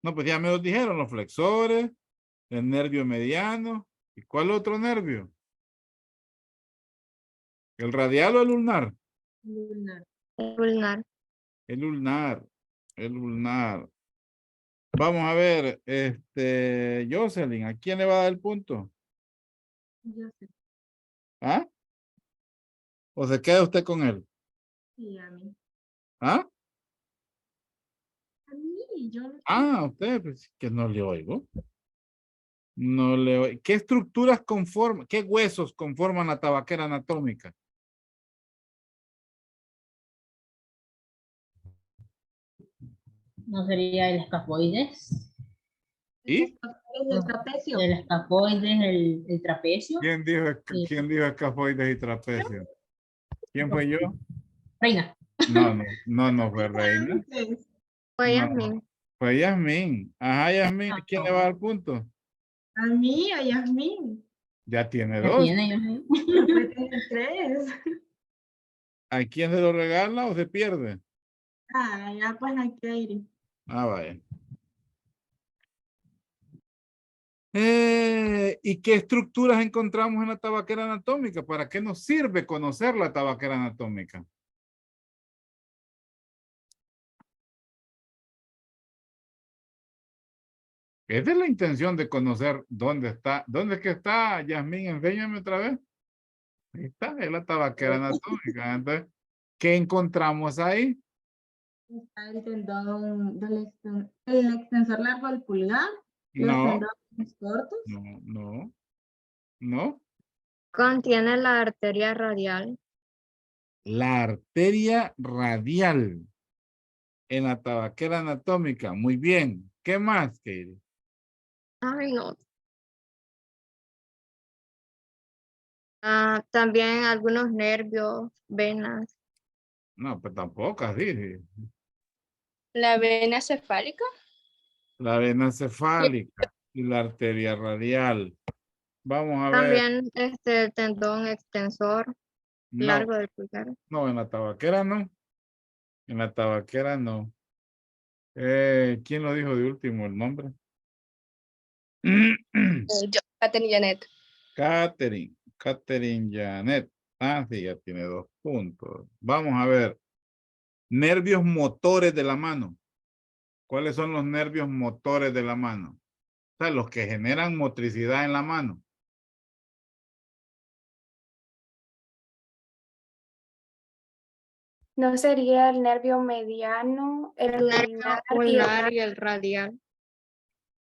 No, pues ya me lo dijeron, los flexores, el nervio mediano. ¿Y cuál otro nervio? ¿El radial o el ulnar? Ulnar. El ulnar. El ulnar, el ulnar. Vamos a ver, Jocelyn, ¿a quién le va a dar el punto? Yo sé. ¿Ah? ¿O se queda usted con él? Sí, a mí. ¿Ah? A mí, yo no. Ah, usted, pues que no le oigo. No le oigo. ¿Qué estructuras conforman, qué huesos conforman la tabaquera anatómica? No sería el escafoides. ¿Y? El trapecio. El escafoides, el trapecio. ¿Quién dijo, Sí. quién dijo escafoides y trapecio? ¿Quién fue yo? Reina. No fue Reina. Fue No, Yasmín. fue Yasmín. Ajá, Yasmín, ¿a quién le va a dar punto? A mí, a Yasmín. Ya tiene ¿Qué dos. tiene? Después tiene 3. ¿A quién se lo regala o se pierde? Ah, ya pues aquí iré. Ah, vaya. ¿Y qué estructuras encontramos en la tabaquera anatómica? ¿Para qué nos sirve conocer la tabaquera anatómica? Esa es la intención de conocer dónde está. ¿Dónde es que está, Yasmín? Enséñame otra vez. Ahí está, es la tabaquera anatómica. Entonces, ¿qué encontramos ahí? Está el tendón el extensor largo del pulgar, los No, tendones cortos. no. Contiene la arteria radial. La arteria radial en la tabaquera anatómica. Muy bien. ¿Qué más, Katie? Ay, no. También algunos nervios, venas. No, pues tampoco así. ¿La vena cefálica? La vena encefálica. y la arteria radial. Vamos a ver. También el tendón extensor No, largo del pulgar. no, en la tabaquera no. En la tabaquera no. ¿Quién lo dijo de último el nombre? Yo, Katherine Janet. Catherine Janet. Ah, sí, ya tiene 2 puntos. Vamos a ver. Nervios motores de la mano. ¿Cuáles son los nervios motores de la mano? O sea, los que generan motricidad en la mano. ¿No sería el nervio mediano, el El nervio ulnar y el ulnar y el radial.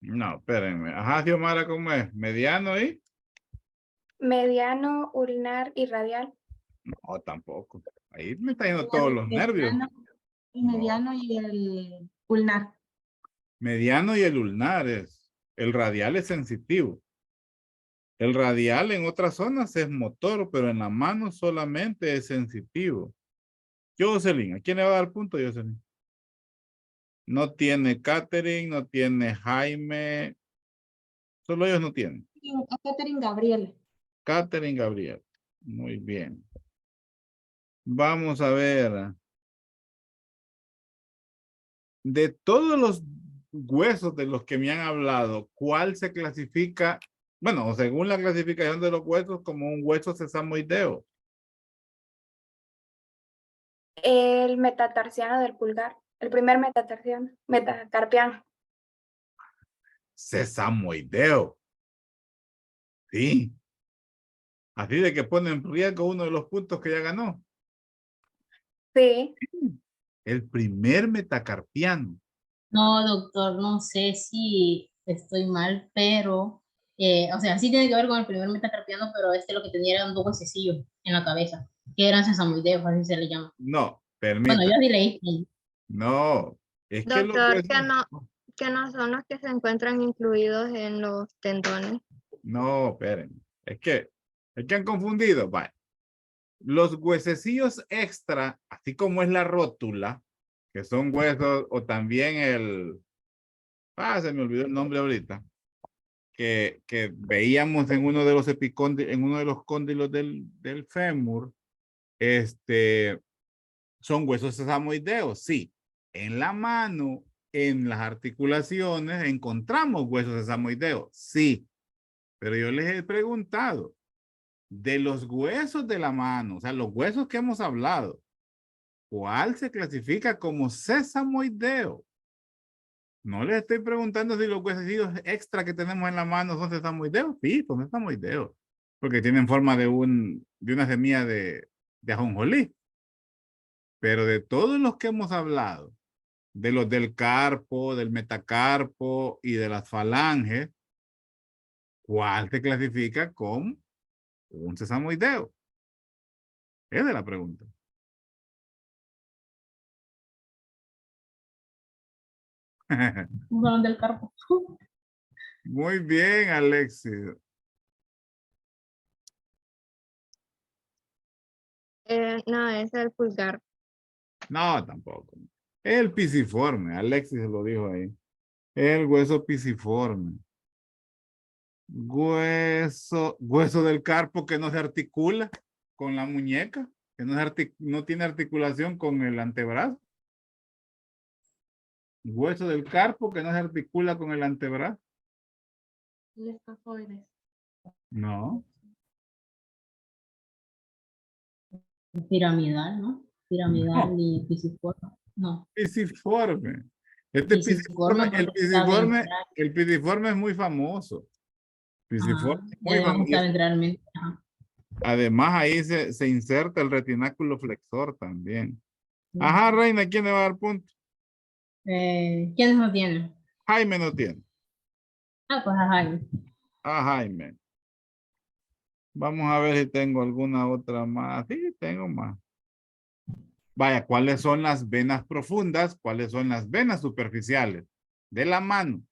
No, espérenme. Ajá, Xiomara, ¿cómo es? ¿Mediano y? mediano, ulnar y radial? No, tampoco. Ahí me está yendo todos los nervios. El mediano y el ulnar. Mediano y el ulnar es. El radial es sensitivo. El radial en otras zonas es motor, pero en la mano solamente es sensitivo. Jocelyn, ¿a quién le va a dar punto, Jocelyn? No tiene Catherine, no tiene Jaime. Solo ellos no tienen. Catherine Gabriel. Catherine Gabriel. Muy bien. Vamos a ver. De todos los huesos de los que me han hablado, ¿cuál se clasifica? Bueno, según la clasificación de los huesos, como un hueso sesamoideo. El metatarsiano del pulgar. El primer metatarsiano, metacarpiano. Sesamoideo. Sí. Así de que pone en riesgo uno de los puntos que ya ganó. Sí. El primer metacarpiano. No, doctor, no sé si estoy mal, pero, o sea, sí tiene que ver con el primer metacarpiano, pero lo que tenía era un poco sencillo en la cabeza, que eran sesamoideos, así se le llama. No, Bueno, permítame. yo sí leí. No, es que los Doctor, huesos... que no son los que se encuentran incluidos en los tendones. No, esperen. Es que han confundido. Vale. Los huesecillos extra, así como es la rótula, que son huesos, o también se me olvidó el nombre ahorita, que veíamos en uno de los epicóndilos, en uno de los cóndilos del fémur, son huesos sesamoideos, sí. En la mano, en las articulaciones, encontramos huesos sesamoideos, sí. Pero yo les he preguntado, de los huesos de la mano, o sea, los huesos que hemos hablado, ¿cuál se clasifica como sesamoideo? No les estoy preguntando si los huesecillos extra que tenemos en la mano son sesamoideos. Sí, son sesamoideos. Porque tienen forma de una semilla de ajonjolí. Pero de todos los que hemos hablado, de los del carpo, del metacarpo y de las falanges, ¿cuál se clasifica como un sesamoideo? Esa es la pregunta. Un balón del carpo. Muy bien, Alexis. No, es el pulgar. No, tampoco. El pisiforme, Alexis se lo dijo ahí. El hueso pisiforme. Hueso del carpo que no se articula con la muñeca, que no tiene articulación con el antebrazo. Hueso del carpo que no se articula con el antebrazo. El escafoides. No. Piramidal, ¿no? Piramidal y pisiforme. No. Pisiforme. Pisiforme porque está ventral. El pisiforme es muy famoso. Pisiforme es muy famoso. Está ventralmente. Ajá. Además, ahí se inserta el retináculo flexor también. Ajá, Reina, ¿quién le va a dar punto? ¿Quiénes no tienen? Jaime no tiene. Pues a Jaime. A Jaime. Vamos a ver si tengo alguna otra más. Sí, tengo más. Vaya, ¿cuáles son las venas profundas? ¿Cuáles son las venas superficiales? De la mano.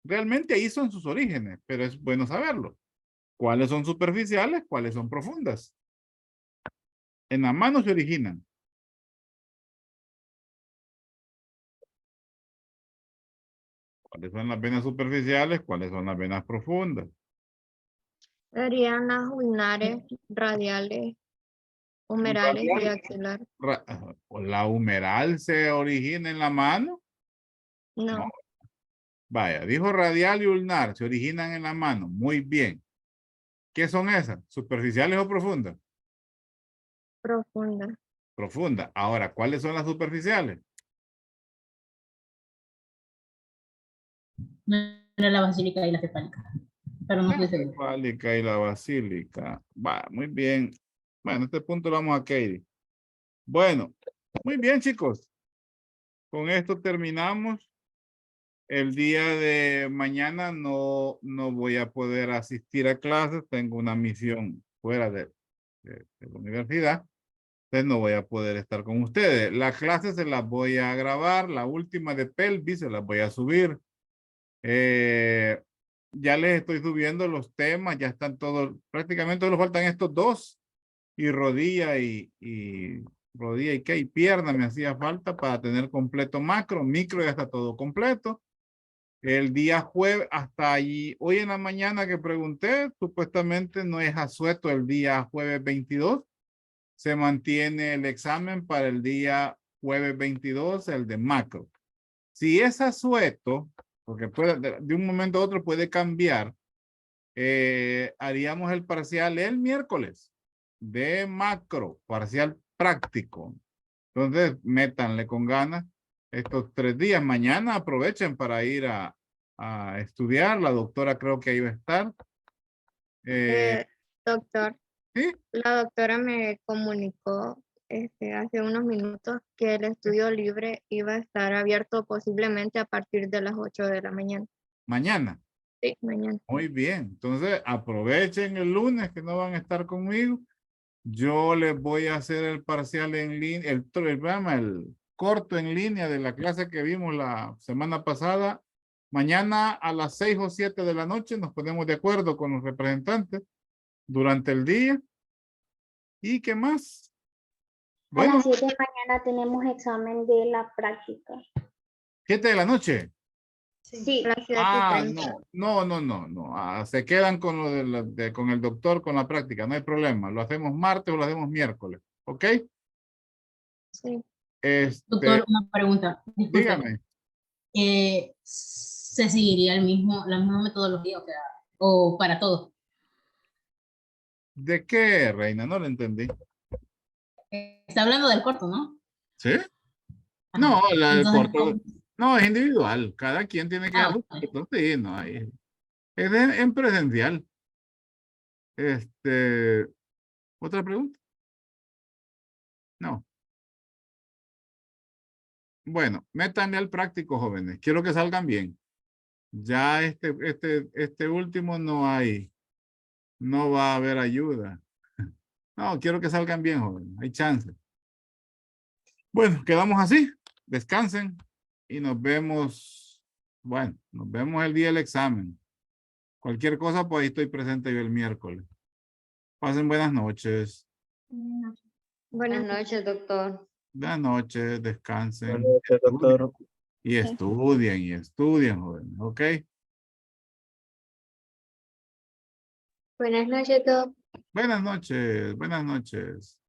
Realmente ahí son sus orígenes, pero es bueno saberlo. ¿Cuáles son superficiales? ¿Cuáles son profundas? En la mano se originan. ¿Cuáles son las venas superficiales? ¿Cuáles son las venas profundas? Serían las ulnares, radiales, humerales y Radial. axilar. ¿La humeral se origina en la mano? No, Vaya, dijo radial y ulnar, se originan en la mano. Muy bien. ¿Qué son esas? ¿Superficiales o profundas? profunda. Profundas. Ahora, ¿cuáles son las superficiales? No era la basílica y la cefálica, pero no estoy La seguro. cefálica y la basílica. Va, muy bien. Bueno, este punto lo vamos a Katie. Bueno, muy bien, chicos. Con esto terminamos. El día de mañana no voy a poder asistir a clases. Tengo una misión fuera de la universidad. Entonces no voy a poder estar con ustedes. Las clases se las voy a grabar. La última de pelvis se las voy a subir. Ya les estoy subiendo los temas. Ya están todos. Prácticamente solo faltan estos dos. Y rodilla y rodilla y qué. Y pierna me hacía falta para tener completo macro. Micro ya está todo completo. El día jueves, hasta allí, hoy en la mañana que pregunté, supuestamente no es asueto el día jueves 22. Se mantiene el examen para el día jueves 22, el de macro. Si es asueto, porque puede, de un momento a otro puede cambiar, haríamos el parcial el miércoles de macro, parcial práctico. Entonces, métanle con ganas estos 3 días. Mañana aprovechen para ir a estudiar. La doctora creo que ahí va a estar. Doctor, ¿Sí? la doctora me comunicó hace unos minutos que el estudio libre iba a estar abierto posiblemente a partir de las 8 de la mañana. Mañana. Sí, mañana. Muy bien. Entonces, aprovechen el lunes que no van a estar conmigo. Yo les voy a hacer el parcial en línea, el corto en línea de la clase que vimos la semana pasada. Mañana a las 6 o 7 de la noche nos ponemos de acuerdo con los representantes durante el día. ¿Y qué más? A Bueno, las 7 de mañana tenemos examen de la práctica. 7 de la noche. Sí. Las 7 y Ah, 30. no. Se quedan con lo con el doctor con la práctica, no hay problema. Lo hacemos martes o lo hacemos miércoles, ¿ok? Sí. Doctor, una pregunta. Disculpe. Dígame. ¿Se seguiría la misma metodología, o para todos? ¿De qué, Reina? No lo entendí. Está hablando del corto, ¿no? ¿Sí? Ajá. No, el Entonces, corto, no, es individual. Cada quien tiene que dar los vale. cortos, sí, no hay. Es en presencial. ¿Otra pregunta? No. Bueno, métanme al práctico, jóvenes. Quiero que salgan bien. Ya este último no va a haber ayuda. No, quiero que salgan bien, jóvenes. Hay chance. Bueno, quedamos así. Descansen y nos vemos. Bueno, nos vemos el día del examen. Cualquier cosa, pues ahí estoy presente yo el miércoles. Pasen buenas noches. Buenas noches, doctor. Buenas noches, descansen. doctor. Y estudien, jóvenes, ¿ok? Buenas noches, doctor. Buenas noches.